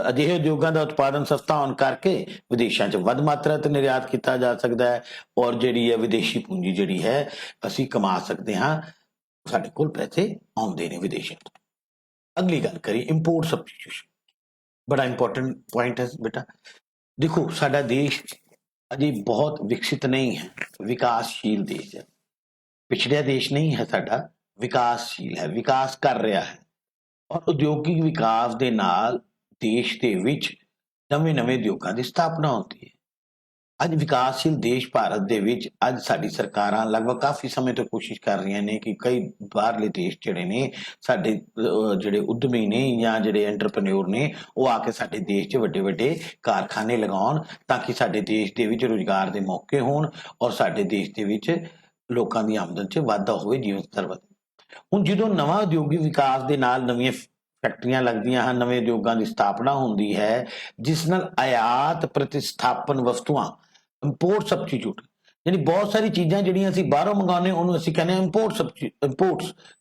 ਅਜਿਹੇ ਉਦਯੋਗਾਂ ਦਾ ਉਤਪਾਦਨ ਸਸਤਾ ਹੋਣ ਕਰਕੇ ਵਿਦੇਸ਼ਾਂ 'ਚ ਵੱਧ ਮਾਤਰਾ 'ਤੇ ਨਿਰਯਾਤ ਕੀਤਾ ਜਾ ਸਕਦਾ ਹੈ ਔਰ ਜਿਹੜੀ ਹੈ ਵਿਦੇਸ਼ੀ ਪੂੰਜੀ ਜਿਹੜੀ ਹੈ ਅਸੀਂ ਕਮਾ ਸਕਦੇ ਹਾਂ, ਸਾਡੇ ਕੋਲ ਪੈਸੇ ਆਉਂਦੇ ਨੇ ਵਿਦੇਸ਼ਾਂ ਤੋਂ। ਅਗਲੀ ਗੱਲ ਕਰੀ ਇੰਪੋਰਟ ਸਬਸਟੀਟਿਊਸ਼ਨ, ਬੜਾ ਇੰਪੋਰਟੈਂਟ ਪੁਆਇੰਟ ਹੈ ਬੇਟਾ। ਦੇਖੋ ਸਾਡਾ ਦੇਸ਼ अजे बहुत विकसित नहीं है, विकासशील देश है, पिछड़िया देश नहीं है साडा, विकासशील है, विकास कर रहा है। ਔਰ ਉਦਯੋਗਿਕ ਵਿਕਾਸ ਦੇ ਨਾਲ ਦੇਸ਼ ਦੇ ਵਿੱਚ ਨਵੇਂ-ਨਵੇਂ ਉਦਯੋਗਾਂ ਦੀ ਸਥਾਪਨਾ ਹੁੰਦੀ ਹੈ। ਅੱਜ ਵਿਕਾਸਸ਼ੀਲ ਦੇਸ਼ ਭਾਰਤ ਦੇ ਵਿੱਚ ਅੱਜ ਸਾਡੀ ਸਰਕਾਰਾਂ ਲਗਭਗ ਕਾਫੀ ਸਮੇਂ ਤੋਂ ਕੋਸ਼ਿਸ਼ ਕਰ ਰਹੀਆਂ ਨੇ ਕਿ ਕਈ ਬਾਹਰਲੇ ਦੇਸ਼ ਜਿਹੜੇ ਨੇ ਸਾਡੇ ਜਿਹੜੇ ਉਦਮੀ ਨੇ ਜਾਂ ਜਿਹੜੇ ਐਂਟਰਪ੍ਰੈਨਿਓਰ ਨੇ ਉਹ ਆ ਕੇ ਸਾਡੇ ਦੇਸ਼ 'ਚ ਵੱਡੇ-ਵੱਡੇ ਕਾਰਖਾਨੇ ਲਗਾਉਣ ਤਾਂ ਕਿ ਸਾਡੇ ਦੇਸ਼ ਦੇ ਵਿੱਚ ਰੁਜ਼ਗਾਰ ਦੇ ਮੌਕੇ ਹੋਣ ਔਰ ਸਾਡੇ ਦੇਸ਼ ਦੇ ਵਿੱਚ ਲੋਕਾਂ ਦੀ ਆਮਦਨ 'ਚ ਵਾਧਾ ਹੋਵੇ, ਜੀਵਨ ਸਤਰ ਵਧੇ। ਹੁਣ ਜਦੋਂ ਨਵਾਂ ਉਦਯੋਗਿਕ ਵਿਕਾਸ ਦੇ ਨਾਲ ਨਵੀਆਂ ਫੈਕਟਰੀਆਂ ਲੱਗਦੀਆਂ ਹਨ, ਨਵੇਂ ਉਦਯੋਗਾਂ ਦੀ ਸਥਾਪਨਾ ਹੁੰਦੀ ਹੈ, ਜਿਸ ਨਾਲ ਆਯਾਤ ਪ੍ਰਤਿਸਥਾਪਨ ਵਸਤੂਆਂ ਇੰਪੋਰਟ ਸਬਸਟੀਟਿਊਟ ਯਾਨੀ ਬਹੁਤ ਸਾਰੀ ਚੀਜ਼ਾਂ ਜਿਹੜੀਆਂ ਅਸੀਂ ਬਾਹਰੋਂ ਮੰਗਾਉਂਦੇ ਉਹਨੂੰ ਅਸੀਂ ਕਹਿੰਦੇ ਇੰਪੋਰਟਸ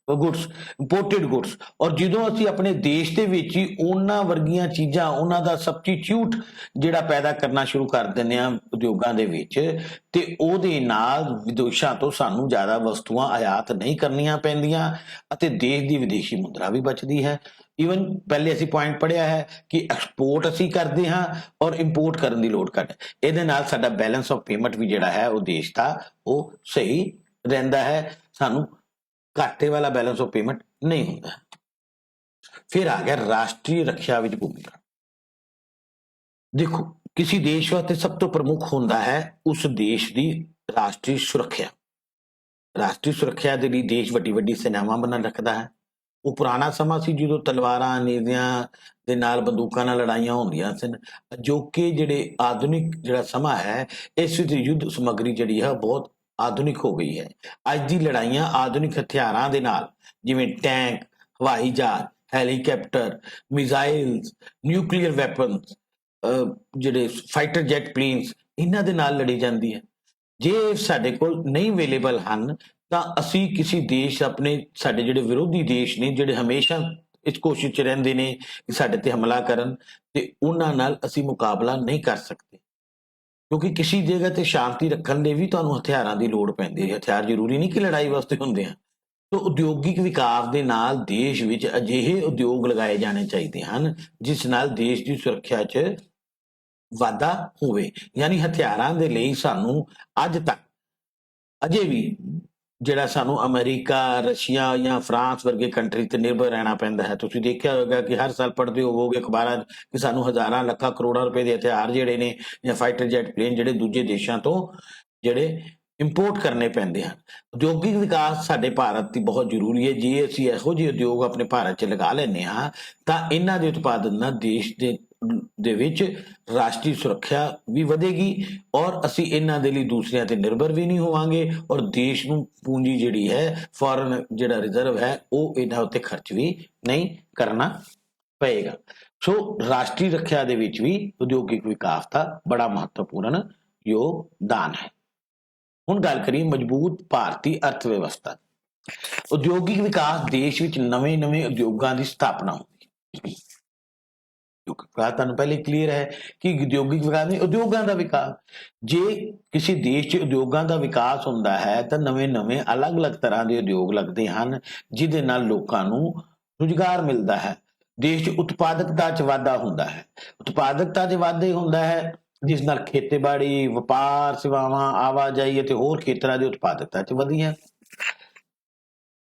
ਗੁੱਡਸ, ਇੰਪੋਰਟਡ ਗੁੱਡਸ। ਔਰ ਜਦੋਂ ਅਸੀਂ ਆਪਣੇ ਦੇਸ਼ ਦੇ ਵਿੱਚ ਹੀ ਉਹਨਾਂ ਵਰਗੀਆਂ ਚੀਜ਼ਾਂ ਉਹਨਾਂ ਦਾ ਸਬਸਟੀਟਿਊਟ ਜਿਹੜਾ ਪੈਦਾ ਕਰਨਾ ਸ਼ੁਰੂ ਕਰ ਦਿੰਦੇ ਆ ਉਦਯੋਗਾਂ ਦੇ ਵਿੱਚ ਤੇ ਉਹਦੇ ਨਾਲ ਵਿਦੇਸ਼ਾਂ ਤੋਂ ਸਾਨੂੰ ਜ਼ਿਆਦਾ ਵਸਤੂਆਂ ਆਯਾਤ ਨਹੀਂ ਕਰਨੀਆਂ ਪੈਂਦੀਆਂ ਅਤੇ ਦੇਸ਼ ਦੀ ਵਿਦੇਸ਼ੀ ਮੁਦਰਾ ਵੀ ਬਚਦੀ ਹੈ। ਈਵਨ ਪਹਿਲੇ ਅਸੀਂ ਪੁਆਇੰਟ ਪੜਿਆ ਹੈ ਕਿ ਐਕਸਪੋਰਟ ਅਸੀਂ ਕਰਦੇ ਹਾਂ ਔਰ ਇੰਪੋਰਟ ਕਰਨ ਦੀ ਲੋੜ ਘੱਟ। ਇਹਦੇ ਨਾਲ ਸਾਡਾ ਬੈਲੈਂਸ ਆਫ ਪੇਮੈਂਟ ਵੀ ਜਿਹੜਾ ਹੈ ਉਹ ਦੇਸ਼ ਦਾ ਉਹ ਸਹੀ ਰਹਿੰਦਾ ਹੈ, ਸਾਨੂੰ ਘਾਟੇ ਵਾਲਾ ਬੈਲੈਂਸ ਆਫ ਪੇਮੈਂਟ ਨਹੀਂ ਹੁੰਦਾ। ਫਿਰ ਆ ਗਿਆ ਰਾਸ਼ਟਰੀ ਰੱਖਿਆ ਵਿੱਚ ਭੂਮਿਕਾ। ਦੇਖੋ ਕਿਸੇ ਦੇਸ਼ ਵਾਸਤੇ ਸਭ ਤੋਂ ਪ੍ਰਮੁੱਖ ਹੁੰਦਾ ਹੈ ਉਸ ਦੇਸ਼ ਦੀ ਰਾਸ਼ਟਰੀ ਸੁਰੱਖਿਆ। ਰਾਸ਼ਟਰੀ ਸੁਰੱਖਿਆ ਦੇ ਲਈ ਦੇਸ਼ ਵੱਡੀ ਵੱਡੀ ਸੈਨਾਵਾਂ ਬਣਾ ਰੱਖਦਾ ਹੈ। ਉਹ ਪੁਰਾਣਾ ਸਮਾਂ ਸੀ ਜਦੋਂ ਤਲਵਾਰਾਂ ਨੀਜ਼ਿਆਂ ਦੇ ਨਾਲ ਬੰਦੂਕਾਂ ਨਾਲ ਲੜਾਈਆਂ ਹੁੰਦੀਆਂ ਸਨ। ਅਜੋਕੇ ਜਿਹੜੇ ਆਧੁਨਿਕ ਜਿਹੜਾ ਸਮਾਂ ਹੈ ਇਸ ਵਿੱਚ ਯੁੱਧ ਸਮੱਗਰੀ ਜਿਹੜੀ ਹੈ ਬਹੁਤ ਆਧੁਨਿਕ ਹੋ ਗਈ ਹੈ। ਅੱਜ ਦੀ ਲੜਾਈਆਂ ਆਧੁਨਿਕ ਹਥਿਆਰਾਂ ਦੇ ਨਾਲ ਜਿਵੇਂ ਟੈਂਕ, ਹਵਾਈ ਜਹਾਜ਼, ਹੈਲੀਕਾਪਟਰ, ਮਿਜ਼ਾਈਲਸ, ਨਿਊਕਲੀਅਰ ਵੈਪਨਸ, ਜਿਹੜੇ ਫਾਈਟਰ ਜੈਟ ਪਲੇਨਸ ਇਹਨਾਂ ਦੇ ਨਾਲ ਲੜੀ ਜਾਂਦੀ ਹੈ। ਜੇ ਸਾਡੇ ਕੋਲ ਨਹੀਂ ਅਵੇਲੇਬਲ ਹਨ ਤਾਂ ਅਸੀਂ ਕਿਸੇ ਦੇਸ਼ ਆਪਣੇ ਸਾਡੇ ਜਿਹੜੇ ਵਿਰੋਧੀ ਦੇਸ਼ ਨੇ ਜਿਹੜੇ ਹਮੇਸ਼ਾ ਇਸ ਕੋਸ਼ਿਸ਼ 'ਚ ਰਹਿੰਦੇ ਨੇ ਕਿ ਸਾਡੇ ਤੇ ਹਮਲਾ ਕਰਨ ਤੇ ਉਹਨਾਂ ਨਾਲ ਅਸੀਂ ਮੁਕਾਬਲਾ ਨਹੀਂ ਕਰ ਸਕਦੇ ਕਿਉਂਕਿ ਕਿਸੇ ਜਗ੍ਹਾ ਤੇ ਸ਼ਾਂਤੀ ਰੱਖਣ ਲਈ ਵੀ ਤੁਹਾਨੂੰ ਹਥਿਆਰਾਂ ਦੀ ਲੋੜ ਪੈਂਦੀ ਹੈ। ਹਥਿਆਰ ਜ਼ਰੂਰੀ ਨਹੀਂ ਕਿ ਲੜਾਈ ਵਾਸਤੇ ਹੁੰਦੇ ਆ। ਤਾਂ ਉਦਯੋਗਿਕ ਵਿਕਾਸ ਦੇ ਨਾਲ ਦੇਸ਼ ਵਿੱਚ ਅਜਿਹੇ ਉਦਯੋਗ ਲਗਾਏ ਜਾਣੇ ਚਾਹੀਦੇ ਹਨ ਜਿਸ ਨਾਲ ਦੇਸ਼ ਦੀ ਸੁਰੱਖਿਆ 'ਚ ਵਾਧਾ ਹੋਵੇ। ਯਾਨੀ ਹਥਿਆਰਾਂ ਦੇ ਲਈ ਸਾਨੂੰ ਅੱਜ ਤੱਕ ਅਜੇ ਵੀ ਜਿਹੜਾ ਸਾਨੂੰ ਅਮਰੀਕਾ, ਰਸ਼ੀਆ ਜਾਂ ਫਰਾਂਸ ਵਰਗੇ ਕੰਟਰੀ ਤੇ ਨਿਰਭਰ ਰਹਿਣਾ ਪੈਂਦਾ ਹੈ। ਤੁਸੀਂ ਦੇਖਿਆ ਹੋਵੇਗਾ ਕਿ ਹਰ ਸਾਲ ਪੜ੍ਹਦੇ ਹੋਵੋਗੇ ਅਖਬਾਰਾਂ 'ਚ ਕਿ ਸਾਨੂੰ ਹਜ਼ਾਰਾਂ ਲੱਖਾਂ ਕਰੋੜਾਂ ਰੁਪਏ ਦੇ ਹਥਿਆਰ ਜਿਹੜੇ ਨੇ ਜਾਂ ਫਾਈਟਰ ਜੈਟ ਪਲੇਨ ਜਿਹੜੇ ਦੂਜੇ ਦੇਸ਼ਾਂ ਤੋਂ ਜਿਹੜੇ ਇੰਪੋਰਟ ਕਰਨੇ ਪੈਂਦੇ ਹਨ। ਉਦਯੋਗਿਕ ਵਿਕਾਸ ਸਾਡੇ ਭਾਰਤ ਦੀ ਬਹੁਤ ਜ਼ਰੂਰੀ ਹੈ। ਜੇ ਅਸੀਂ ਇਹੋ ਜਿਹੇ ਉਦਯੋਗ ਆਪਣੇ ਭਾਰਤ 'ਚ ਲਗਾ ਲੈਂਦੇ ਹਾਂ ਤਾਂ ਇਹਨਾਂ ਦੇ ਉਤਪਾਦਨ ਨਾਲ ਦੇਸ਼ ਦੇ ਵਿੱਚ ਰਾਸ਼ਟਰੀ ਸੁਰੱਖਿਆ ਵੀ ਵਧੇਗੀ ਔਰ ਅਸੀਂ ਇਹਨਾਂ ਦੇ ਲਈ ਦੂਸਰਿਆਂ ਤੇ ਨਿਰਭਰ ਵੀ ਨਹੀਂ ਹੋਵਾਂਗੇ ਔਰ ਦੇਸ਼ ਨੂੰ ਪੂੰਜੀ ਜਿਹੜੀ ਹੈ ਫੋਰਨ ਜਿਹੜਾ ਰਿਜ਼ਰਵ ਹੈ ਉਹ ਇਹਨਾਂ ਉੱਤੇ ਖਰਚ ਵੀ ਨਹੀਂ ਕਰਨਾ ਪਏਗਾ। ਸੋ ਰਾਸ਼ਟਰੀ ਰੱਖਿਆ ਦੇ ਵਿੱਚ ਵੀ ਉਦਯੋਗਿਕ ਵਿਕਾਸ ਦਾ ਬੜਾ ਮਹੱਤਵਪੂਰਨ ਯੋਗਦਾਨ ਹੈ। ਹੁਣ ਗੱਲ ਕਰੀਏ ਮਜ਼ਬੂਤ ਭਾਰਤੀ ਅਰਥ ਵਿਵਸਥਾ। ਉਦਯੋਗਿਕ ਵਿਕਾਸ ਦੇਸ਼ ਵਿੱਚ ਨਵੇਂ-ਨਵੇਂ ਉਦਯੋਗਾਂ ਦੀ ਸਥਾਪਨਾ ਹੁੰਦੀ ਹੈ। ਤੁਹਾਨੂੰ ਪਹਿਲੇ ਕਲੀਅਰ ਹੈ ਕਿ ਉਦਯੋਗਿਕ ਵਿਕਾਸ ਨਹੀਂ ਉਦਯੋਗਾਂ ਦਾ ਵਿਕਾਸ। ਜੇ ਕਿਸੇ ਦੇਸ਼ 'ਚ ਉਦਯੋਗਾਂ ਦਾ ਵਿਕਾਸ ਹੁੰਦਾ ਹੈ ਤਾਂ ਨਵੇਂ-ਨਵੇਂ ਅਲੱਗ-ਅਲੱਗ ਤਰ੍ਹਾਂ ਦੇ ਉਦਯੋਗ ਲੱਗਦੇ ਹਨ ਜਿਹਦੇ ਨਾਲ ਲੋਕਾਂ ਨੂੰ ਰੁਜ਼ਗਾਰ ਮਿਲਦਾ ਹੈ। ਦੇਸ਼ 'ਚ ਉਤਪਾਦਕਤਾ 'ਚ ਵਾਧਾ ਹੁੰਦਾ ਹੈ। ਉਤਪਾਦਕਤਾ 'ਚ ਵਾਧਾ ਹੁੰਦਾ ਹੈ ਜਿਸ ਨਾਲ ਖੇਤੀਬਾੜੀ, ਵਪਾਰ, ਸੇਵਾਵਾਂ, ਆਵਾਜਾਈ ਅਤੇ ਹੋਰ ਖੇਤਰਾਂ ਦੀ ਉਤਪਾਦਕਤਾ 'ਚ ਵਧੀ ਹੈ।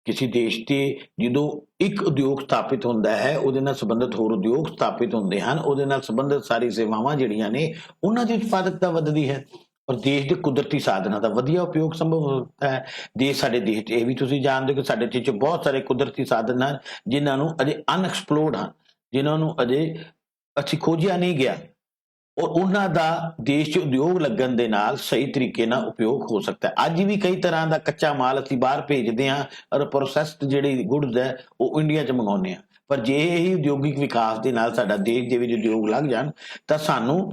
ਕਿਸੇ ਦੇਸ਼ ਤੇ ਜਦੋਂ ਇੱਕ ਉਦਯੋਗ ਸਥਾਪਿਤ ਹੁੰਦਾ ਹੈ ਉਹਦੇ ਨਾਲ ਸੰਬੰਧਿਤ ਹੋਰ ਉਦਯੋਗ ਸਥਾਪਿਤ ਹੁੰਦੇ ਹਨ, ਉਹਦੇ ਨਾਲ ਸੰਬੰਧਿਤ ਸਾਰੀ ਸੇਵਾਵਾਂ ਜਿਹੜੀਆਂ ਨੇ ਉਹਨਾਂ ਦੀ ਉਤਪਾਦਕਤਾ ਵੱਧਦੀ ਹੈ ਔਰ ਦੇਸ਼ ਦੇ ਕੁਦਰਤੀ ਸਾਧਨਾਂ ਦਾ ਵਧੀਆ ਉਪਯੋਗ ਸੰਭਵ ਹੁੰਦਾ ਹੈ। ਸਾਡੇ ਦੇਸ਼ 'ਚ ਇਹ ਵੀ ਤੁਸੀਂ ਜਾਣਦੇ ਹੋ ਕਿ ਸਾਡੇ ਦੇਸ਼ 'ਚ ਬਹੁਤ ਸਾਰੇ ਕੁਦਰਤੀ ਸਾਧਨ ਹਨ ਜਿਨ੍ਹਾਂ ਨੂੰ ਅਜੇ ਅਨਐਕਸਪਲੋਰਡ ਹਨ, ਜਿਨ੍ਹਾਂ ਨੂੰ ਅਜੇ ਅਸੀਂ ਖੋਜਿਆ ਨਹੀਂ ਗਿਆ ਔਰ ਉਹਨਾਂ ਦਾ ਦੇਸ਼ 'ਚ ਉਦਯੋਗ ਲੱਗਣ ਦੇ ਨਾਲ ਸਹੀ ਤਰੀਕੇ ਨਾਲ ਉਪਯੋਗ ਹੋ ਸਕਦਾ ਹੈ। ਅੱਜ ਵੀ ਕਈ ਤਰ੍ਹਾਂ ਦਾ ਕੱਚਾ ਮਾਲ ਅਸੀਂ ਬਾਹਰ ਭੇਜਦੇ ਹਾਂ ਔਰ ਪ੍ਰੋਸੈਸਡ ਜਿਹੜੀ ਗੁੱਡਸ ਹੈ ਉਹ ਇੰਡੀਆ 'ਚ ਮੰਗਾਉਂਦੇ ਹਾਂ। ਪਰ ਜੇ ਇਹ ਉਦਯੋਗਿਕ ਵਿਕਾਸ ਦੇ ਨਾਲ ਸਾਡਾ ਦੇਸ਼ ਦੇ ਵਿੱਚ ਉਦਯੋਗ ਲੱਗ ਜਾਣ ਤਾਂ ਸਾਨੂੰ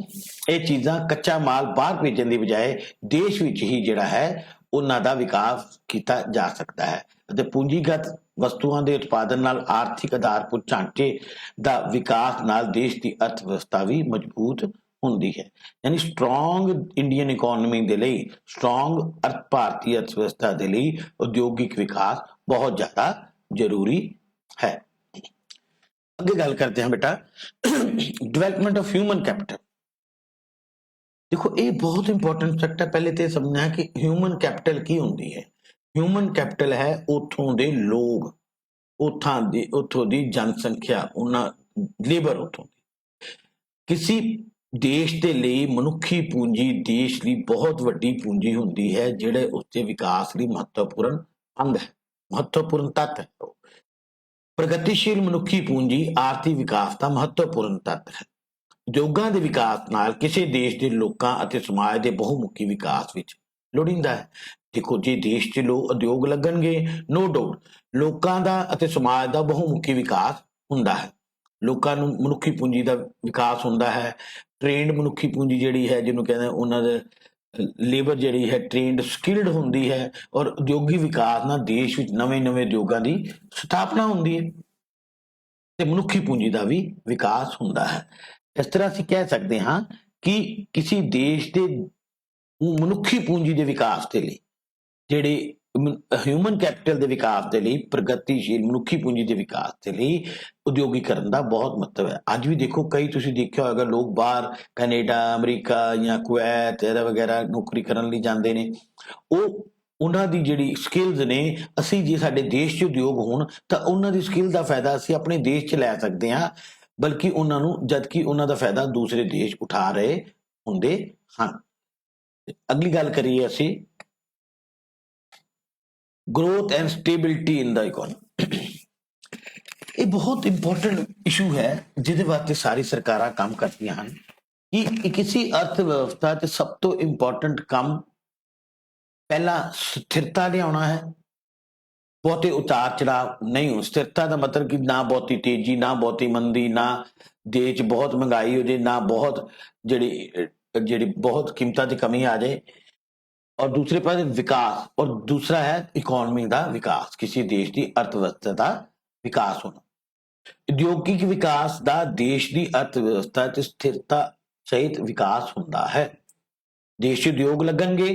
ਇਹ ਚੀਜ਼ਾਂ ਕੱਚਾ ਮਾਲ ਬਾਹਰ ਭੇਜਣ ਦੀ ਬਜਾਏ ਦੇਸ਼ ਵਿੱਚ ਹੀ ਜਿਹੜਾ ਹੈ ਉਹਨਾਂ ਦਾ ਵਿਕਾਸ ਕੀਤਾ ਜਾ ਸਕਦਾ ਹੈ ਅਤੇ ਪੂੰਜੀਗਤ ਵਸਤੂਆਂ ਦੇ ਉਤਪਾਦਨ ਨਾਲ ਆਰਥਿਕ ਆਧਾਰਭੂਤ ਢਾਂਚੇ ਦਾ ਵਿਕਾਸ ਨਾਲ ਦੇਸ਼ ਦੀ ਅਰਥ ਵਿਵਸਥਾ ਵੀ ਮਜ਼ਬੂਤ ਹੁੰਦੀ ਹੈ। ਯਾਨੀ ਸਟਰੋਂਗ ਇੰਡੀਅਨ ਇਕੋਨਮੀ ਦੇ ਲਈ, ਸਟਰੋਂਗ ਭਾਰਤੀ ਅਰਥ ਵਿਵਸਥਾ ਦੇ ਲਈ ਉਦਯੋਗਿਕ ਵਿਕਾਸ ਬਹੁਤ ਜ਼ਿਆਦਾ ਜ਼ਰੂਰੀ ਹੈ। ਅੱਗੇ ਗੱਲ ਕਰਦੇ ਹਾਂ ਬੇਟਾ ਡਿਵੈਲਪਮੈਂਟ ਆਫ ਹਿਊਮਨ ਕੈਪੀਟਲ। देखो ये बहुत इंपॉर्टेंट फैक्ट है। पहले तो ये समझना है कि ह्यूमन कैपिटल की होंदी है। ह्यूमन कैपिटल है उथों दे लोग, उथों दी जनसंख्या, उन्हां लेबर उथों दी। किसी देश ਦੇ ਲਈ ਮਨੁੱਖੀ ਪੂੰਜੀ ਦੇਸ਼ ਲਈ ਬਹੁਤ ਵੱਡੀ ਪੂੰਜੀ ਹੁੰਦੀ ਹੈ, ਜਿਹੜੇ ਉਸਦੇ ਵਿਕਾਸ ਲਈ ਮਹੱਤਵਪੂਰਨ ਅੰਗ ਹੈ, ਮਹੱਤਵਪੂਰਨ ਤੱਤ ਹੈ। ਪ੍ਰਗਤੀਸ਼ੀਲ ਮਨੁੱਖੀ ਪੂੰਜੀ ਆਰਥਿਕ ਵਿਕਾਸ ਦਾ ਮਹੱਤਵਪੂਰਨ ਤੱਤ ਹੈ। ਉਦਯੋਗਾਂ ਦੇ ਵਿਕਾਸ ਨਾਲ ਕਿਸੇ ਦੇਸ਼ ਦੇ ਲੋਕਾਂ ਅਤੇ ਸਮਾਜ ਦੇ ਬਹੁਮੁਖੀ ਵਿਕਾਸ ਵਿੱਚ ਲੋੜੀਂਦਾ ਹੈ। ਦੇਖੋ ਜੇ ਦੇਸ਼ 'ਚ ਉਦਯੋਗ ਲੱਗਣਗੇ, ਨੋ ਡਾਊਟ ਲੋਕਾਂ ਦਾ ਅਤੇ ਸਮਾਜ ਦਾ ਬਹੁਮੁਖੀ ਵਿਕਾਸ ਹੁੰਦਾ ਹੈ। ਲੋਕਾਂ ਨੂੰ ਮਨੁੱਖੀ ਪੂੰਜੀ ਦਾ ਵਿਕਾਸ ਹੁੰਦਾ ਹੈ। ਟ੍ਰੇਨਡ ਮਨੁੱਖੀ ਪੂੰਜੀ ਜਿਹੜੀ ਹੈ, ਜਿਹਨੂੰ ਕਹਿੰਦੇ ਉਹਨਾਂ ਦੇ ਲੇਬਰ ਜਿਹੜੀ ਹੈ ਟ੍ਰੇਨਡ ਸਕਿਲਡ ਹੁੰਦੀ ਹੈ, ਔਰ ਉਦਯੋਗੀ ਵਿਕਾਸ ਨਾਲ ਦੇਸ਼ ਵਿੱਚ ਨਵੇਂ-ਨਵੇਂ ਉਦਯੋਗਾਂ ਦੀ ਸਥਾਪਨਾ ਹੁੰਦੀ ਹੈ ਤੇ ਮਨੁੱਖੀ ਪੂੰਜੀ ਦਾ ਵੀ ਵਿਕਾਸ ਹੁੰਦਾ ਹੈ। ਇਸ ਤਰ੍ਹਾਂ ਅਸੀਂ ਕਹਿ ਸਕਦੇ ਹਾਂ ਕਿ ਕਿਸੇ ਦੇਸ਼ ਦੇ ਮਨੁੱਖੀ ਪੂੰਜੀ ਦੇ ਵਿਕਾਸ ਦੇ ਲਈ, ਜਿਹੜੇ ਹਿਊਮਨ ਕੈਪੀਟਲ ਦੇ ਵਿਕਾਸ ਦੇ ਲਈ, ਪ੍ਰਗਤੀਸ਼ੀਲ ਮਨੁੱਖੀ ਪੂੰਜੀ ਦੇ ਵਿਕਾਸ ਦੇ ਲਈ ਉਦਯੋਗੀਕਰਨ ਦਾ ਬਹੁਤ ਮਹੱਤਵ ਹੈ। ਅੱਜ ਵੀ ਦੇਖੋ ਕਈ ਤੁਸੀਂ ਦੇਖਿਆ ਹੋਏਗਾ ਲੋਕ ਬਾਹਰ ਕੈਨੇਡਾ, ਅਮਰੀਕਾ ਜਾਂ ਕੁਵੈਤ ਵਗੈਰਾ ਨੌਕਰੀ ਕਰਨ ਲਈ ਜਾਂਦੇ ਨੇ। ਉਹਨਾਂ ਦੀ ਜਿਹੜੀ ਸਕਿੱਲਸ ਨੇ, ਅਸੀਂ ਜੇ ਸਾਡੇ ਦੇਸ਼ 'ਚ ਉਦਯੋਗ ਹੋਣ ਤਾਂ ਉਹਨਾਂ ਦੀ ਸਕਿੱਲ ਦਾ ਫਾਇਦਾ ਅਸੀਂ ਆਪਣੇ ਦੇਸ਼ 'ਚ ਲੈ ਸਕਦੇ ਹਾਂ, ਬਲਕਿ ਉਹਨਾਂ ਨੂੰ, ਜਦਕਿ ਉਹਨਾਂ ਦਾ ਫਾਇਦਾ ਦੂਸਰੇ ਦੇਸ਼ ਉਠਾ ਰਹੇ ਹੁੰਦੇ ਹਨ। ਅਗਲੀ ਗੱਲ ਕਰੀਏ ਅਸੀਂ growth and stability in the economy। ਇਹ ਬਹੁਤ ਇੰਪੋਰਟੈਂਟ ਇਸ਼ੂ ਹੈ ਜਿਹਦੇ ਵਾਸਤੇ ਸਾਰੀ ਸਰਕਾਰਾਂ ਕੰਮ ਕਰਦੀਆਂ ਹਨ ਕਿ ਕਿਸੇ ਅਰਥ ਵਿਵਸਥਾ 'ਚ ਸਭ ਤੋਂ ਇੰਪੋਰਟੈਂਟ ਕੰਮ ਪਹਿਲਾਂ ਸਥਿਰਤਾ ਲਿਆਉਣਾ ਹੈ। ਬਹੁਤੇ ਉਤਾਰ ਚੜਾਵ ਨਹੀਂ ਹੋ। ਸਥਿਰਤਾ ਦਾ ਮਤਲਬ ਕਿ ਨਾ ਬਹੁਤੀ ਤੇਜ਼ੀ, ਨਾ ਬਹੁਤੀ ਮੰਦੀ, ਨਾ ਦੇਸ਼ 'ਚ ਬਹੁਤ ਮਹਿੰਗਾਈ ਹੋ ਜਾਏ, ਨਾ ਬਹੁਤ ਜਿਹੜੀ ਬਹੁਤ ਕੀਮਤਾਂ 'ਚ ਕਮੀ ਆ ਜਾਏ। और दूसरे पास विकास, और दूसरा है इकोनॉमी का विकास, किसी देश की अर्थव्यवस्था का विकास होना। उद्योगिक विकास का देश की अर्थव्यवस्था च स्थिरता सहित विकास होता है। देश च उद्योग लगणगे,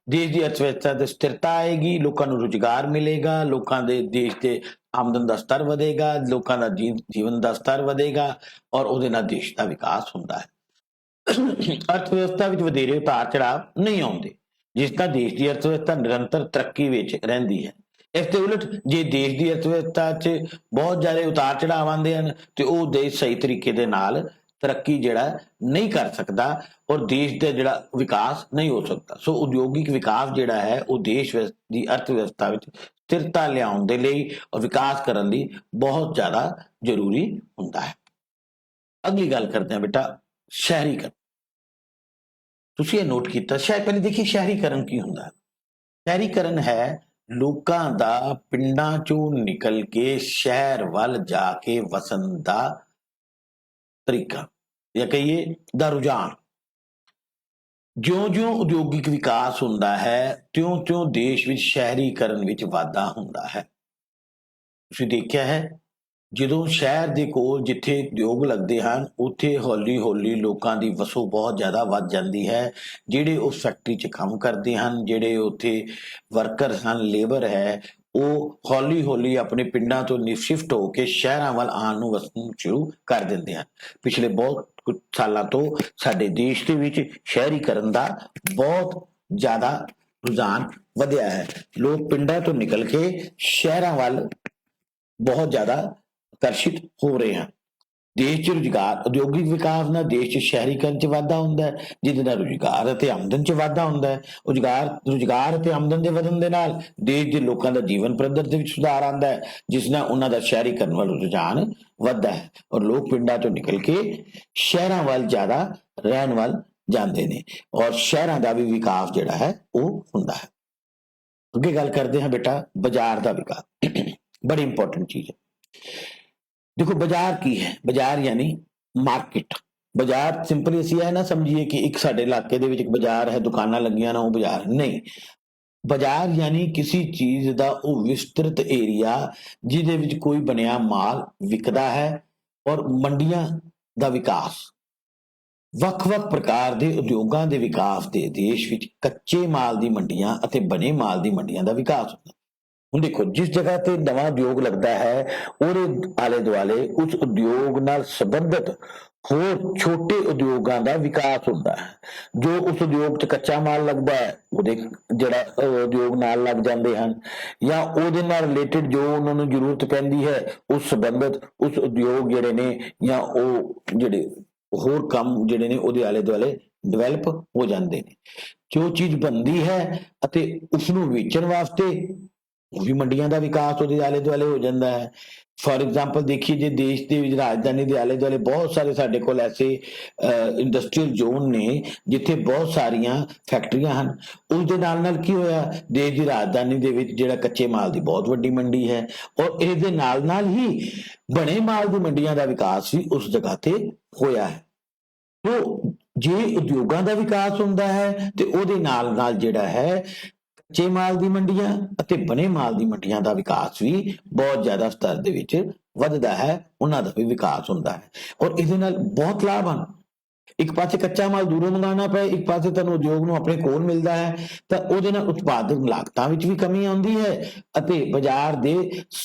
देश की अर्थव्यवस्था च स्थिरता आएगी, लोगों को रोजगार मिलेगा, लोगों के देश के आमदन का स्तर बढ़ेगा, लोगों का जीवन का स्तर बढ़ेगा और उहदे नाल देश का विकास होता है। अर्थव्यवस्था में वधेरे उतार चढ़ाव नहीं आउंदे, जिस तरह देश की अर्थव्यवस्था निरंतर तरक्की विच रहिंदी है। इस ते उलट जे देश की अर्थव्यवस्था च बहुत ज्यादा उतार चढ़ाव आते हैं तो वह देश सही तरीके दे नाल तरक्की जिहड़ा नहीं कर सकता और देश का जिहड़ा विकास नहीं हो सकता। सो उद्योगिक विकास जिहड़ा है वह देश की अर्थव्यवस्था विच स्थिरता लियाउण दे लई और विकास करन लई बहुत ज्यादा जरूरी हुंदा है। अगली गल करते हैं बेटा शहरीकरण। ਤੁਸੀਂ ਇਹ ਨੋਟ ਕੀਤਾ ਸ਼ਾਇਦ, ਪਹਿਲੇ ਦੇਖੀਏ ਸ਼ਹਿਰੀਕਰਨ ਕੀ ਹੁੰਦਾ। ਸ਼ਹਿਰੀਕਰਨ ਹੈ ਲੋਕਾਂ ਦਾ ਪਿੰਡਾਂ ਚੋਂ ਨਿਕਲ ਕੇ ਸ਼ਹਿਰ ਵੱਲ ਜਾ ਕੇ ਵਸਣ ਦਾ ਤਰੀਕਾ, ਜਾਂ ਕਹੀਏ ਦਾ ਰੁਝਾਨ। ਜਿਉਂ-ਜਿਉਂ ਉਦਯੋਗਿਕ ਵਿਕਾਸ ਹੁੰਦਾ ਹੈ ਤਿਉਂ-ਤਿਉਂ ਦੇਸ਼ ਵਿੱਚ ਸ਼ਹਿਰੀਕਰਨ ਵਿੱਚ ਵਾਧਾ ਹੁੰਦਾ ਹੈ। ਤੁਸੀਂ ਦੇਖਿਆ ਹੈ ਜਦੋਂ ਸ਼ਹਿਰ ਦੇ ਕੋਲ ਜਿੱਥੇ ਉਦਯੋਗ ਲੱਗਦੇ ਹਨ ਉੱਥੇ ਹੌਲੀ ਹੌਲੀ ਲੋਕਾਂ ਦੀ ਵਸੋਂ ਬਹੁਤ ਜ਼ਿਆਦਾ ਵੱਧ ਜਾਂਦੀ ਹੈ। ਜਿਹੜੇ ਉਸ ਫੈਕਟਰੀ 'ਚ ਕੰਮ ਕਰਦੇ ਹਨ, ਜਿਹੜੇ ਉੱਥੇ ਵਰਕਰ ਹਨ, ਲੇਬਰ ਹੈ, ਉਹ ਹੌਲੀ ਹੌਲੀ ਆਪਣੇ ਪਿੰਡਾਂ ਤੋਂ ਸ਼ਿਫਟ ਹੋ ਕੇ ਸ਼ਹਿਰਾਂ ਵੱਲ ਆਉਣ ਨੂੰ ਵਸਣ ਸ਼ੁਰੂ ਕਰ ਦਿੰਦੇ ਹਨ। ਪਿਛਲੇ ਬਹੁਤ ਕੁਝ ਸਾਲਾਂ ਤੋਂ ਸਾਡੇ ਦੇਸ਼ ਦੇ ਵਿੱਚ ਸ਼ਹਿਰੀਕਰਨ ਦਾ ਬਹੁਤ ਜ਼ਿਆਦਾ ਰੁਝਾਨ ਵਧਿਆ ਹੈ। ਲੋਕ ਪਿੰਡਾਂ ਤੋਂ ਨਿਕਲ ਕੇ ਸ਼ਹਿਰਾਂ ਵੱਲ ਬਹੁਤ ਜ਼ਿਆਦਾ ਆਕਰਸ਼ਿਤ ਹੋ ਰਹੇ ਹਨ। ਦੇਸ਼ 'ਚ ਰੁਜ਼ਗਾਰ, ਉਦਯੋਗਿਕ ਵਿਕਾਸ ਨਾਲ ਦੇਸ਼ 'ਚ ਸ਼ਹਿਰੀਕਰਨ 'ਚ ਵਾਧਾ ਹੁੰਦਾ ਹੈ, ਜਿਹਦੇ ਨਾਲ ਰੁਜ਼ਗਾਰ ਅਤੇ ਆਮਦਨ 'ਚ ਵਾਧਾ ਹੁੰਦਾ ਹੈ। ਰੁਜ਼ਗਾਰ ਅਤੇ ਆਮਦਨ ਦੇ ਵਧਣ ਦੇ ਨਾਲ ਦੇਸ਼ ਦੇ ਲੋਕਾਂ ਦਾ ਜੀਵਨ ਪੱਧਰ ਦੇ ਵਿੱਚ ਸੁਧਾਰ ਆਉਂਦਾ ਹੈ, ਜਿਸ ਨਾਲ ਉਹਨਾਂ ਦਾ ਸ਼ਹਿਰੀਕਰਨ ਵੱਲ ਰੁਝਾਨ ਵੱਧਦਾ ਹੈ ਔਰ ਲੋਕ ਪਿੰਡਾਂ ਤੋਂ ਨਿਕਲ ਕੇ ਸ਼ਹਿਰਾਂ ਵੱਲ ਜ਼ਿਆਦਾ ਰਹਿਣ ਵੱਲ ਜਾਂਦੇ ਨੇ ਔਰ ਸ਼ਹਿਰਾਂ ਦਾ ਵੀ ਵਿਕਾਸ ਜਿਹੜਾ ਹੈ ਉਹ ਹੁੰਦਾ ਹੈ। ਅੱਗੇ ਗੱਲ ਕਰਦੇ ਹਾਂ ਬੇਟਾ ਬਾਜ਼ਾਰ ਦਾ ਵਿਕਾਸ। बड़ी इंपॉर्टेंट चीज है। देखो बाजार की है, बाजार यानी मार्केट। बाजार सिंपली ਅਸੀਂ ਇਹ ਨਾ ਸਮਝੀਏ ਕਿ ਇੱਕ ਸਾਡੇ ਇਲਾਕੇ ਦੇ ਵਿੱਚ ਇੱਕ ਬਾਜ਼ਾਰ ਹੈ, ਦੁਕਾਨਾਂ ਲੱਗੀਆਂ ਨਾ, ਉਹ ਬਾਜ਼ਾਰ ਨਹੀਂ। ਬਾਜ਼ਾਰ ਯਾਨੀ ਕਿਸੇ ਚੀਜ਼ ਦਾ ਉਹ ਵਿਸਤ੍ਰਿਤ ਏਰੀਆ ਜਿਹਦੇ ਵਿੱਚ ਕੋਈ ਬਣਿਆ ਮਾਲ ਵਿਕਦਾ ਹੈ ਔਰ ਮੰਡੀਆਂ ਦਾ ਵਿਕਾਸ। ਵੱਖ-ਵੱਖ ਪ੍ਰਕਾਰ ਦੇ ਉਦਯੋਗਾਂ ਦੇ ਵਿਕਾਸ ਦੇ ਦੇਸ਼ ਵਿੱਚ ਕੱਚੇ ਮਾਲ ਦੀ ਮੰਡੀਆਂ ਅਤੇ ਬਣੇ ਮਾਲ ਦੀ ਮੰਡੀਆਂ ਦਾ ਵਿਕਾਸ ਹੁੰਦਾ। ਹੁਣ ਦੇਖੋ ਜਿਸ ਜਗ੍ਹਾ ਤੇ ਨਵਾਂ ਉਦਯੋਗ ਲੱਗਦਾ ਹੈ ਉਹਦੇ ਆਲੇ ਦੁਆਲੇ ਉਸ ਉਦਯੋਗ ਨਾਲ ਸੰਬੰਧਿਤ ਹੋਰ ਛੋਟੇ ਉਦਯੋਗਾਂ ਦਾ ਵਿਕਾਸ ਹੁੰਦਾ ਹੈ। ਜੋ ਉਸ ਉਦਯੋਗ 'ਚ ਕੱਚਾ ਮਾਲ ਲੱਗਦਾ ਹੈ ਉਹਦੇ ਜਿਹੜਾ ਉਦਯੋਗ ਨਾਲ ਲੱਗ ਜਾਂਦੇ ਹਨ, ਜਾਂ ਉਹਦੇ ਨਾਲ ਰਿਲੇਟਡ ਜੋ ਉਹਨਾਂ ਨੂੰ ਜ਼ਰੂਰਤ ਪੈਂਦੀ ਹੈ ਉਸ ਸੰਬੰਧਿਤ ਉਸ ਉਦਯੋਗ ਜਿਹੜੇ ਨੇ ਜਾਂ ਉਹ ਜਿਹੜੇ ਹੋਰ ਕੰਮ ਜਿਹੜੇ ਨੇ ਉਹਦੇ ਆਲੇ ਦੁਆਲੇ ਡਿਵੈਲਪ ਹੋ ਜਾਂਦੇ ਨੇ। ਜੋ ਚੀਜ਼ ਬਣਦੀ ਹੈ ਅਤੇ ਉਸਨੂੰ ਵੇਚਣ ਵਾਸਤੇ ਉਹ ਵੀ ਮੰਡੀਆਂ ਦਾ ਵਿਕਾਸ ਉਹਦੇ ਆਲੇ ਦੁਆਲੇ ਹੋ ਜਾਂਦਾ ਹੈ। ਫॉर एग्जाम्पल देखिए जे देश ਦੇ ਵਿੱਚ ਰਾਜਧਾਨੀ ਦੇ ਆਲੇ ਦੁਆਲੇ ਬਹੁਤ ਸਾਰੇ ਸਾਡੇ ਕੋਲ ਐਸੇ ਇੰਡਸਟਰੀਅਲ ਜ਼ੋਨ ਨੇ ਜਿੱਥੇ ਬਹੁਤ ਸਾਰੀਆਂ ਫੈਕਟਰੀਆਂ ਹਨ। ਉਸ ਦੇ ਨਾਲ ਕੀ ਹੋਇਆ, ਦੇਸ਼ ਦੀ ਰਾਜਧਾਨੀ ਦੇ ਵਿੱਚ ਜਿਹੜਾ ਕੱਚੇ ਮਾਲ ਦੀ ਬਹੁਤ ਵੱਡੀ ਮੰਡੀ ਹੈ ਔਰ ਇਹਦੇ ਨਾਲ ਹੀ ਬਣੇ ਮਾਲ ਦੀ ਮੰਡੀਆਂ ਦਾ ਵਿਕਾਸ ਵੀ ਉਸ ਜਗ੍ਹਾ ਤੇ ਹੋਇਆ ਹੈ। ਤੋ ਜੇ ਉਦਯੋਗਾਂ ਦਾ ਵਿਕਾਸ ਹੁੰਦਾ ਹੈ ਤੇ ਉਹਦੇ ਨਾਲ ਜਿਹੜਾ ਹੈ ਕੱਚੇ ਮਾਲ ਦੀ ਮੰਡੀਆਂ ਅਤੇ ਬਣੇ ਮਾਲ ਦੀ ਮੰਡੀਆਂ ਦਾ ਵਿਕਾਸ ਵੀ ਬਹੁਤ ਜ਼ਿਆਦਾ ਸਤਰ ਦੇ ਵਿੱਚ ਵੱਧਦਾ ਹੈ, ਉਹਨਾਂ ਦਾ ਵੀ ਵਿਕਾਸ ਹੁੰਦਾ ਹੈ ਔਰ ਇਹਦੇ ਨਾਲ ਬਹੁਤ ਲਾਭ ਹਨ। ਇੱਕ ਪਾਸੇ ਕੱਚਾ ਮਾਲ ਦੂਰੋਂ ਮੰਗਾਉਣਾ ਪਏ, ਇੱਕ ਪਾਸੇ ਤੁਹਾਨੂੰ ਉਦਯੋਗ ਨੂੰ ਆਪਣੇ ਕੋਲ ਮਿਲਦਾ ਹੈ ਤਾਂ ਉਹਦੇ ਨਾਲ ਉਤਪਾਦਨ ਲਾਗਤਾਂ ਵਿੱਚ ਵੀ ਕਮੀ ਆਉਂਦੀ ਹੈ ਅਤੇ ਬਾਜ਼ਾਰ ਦੇ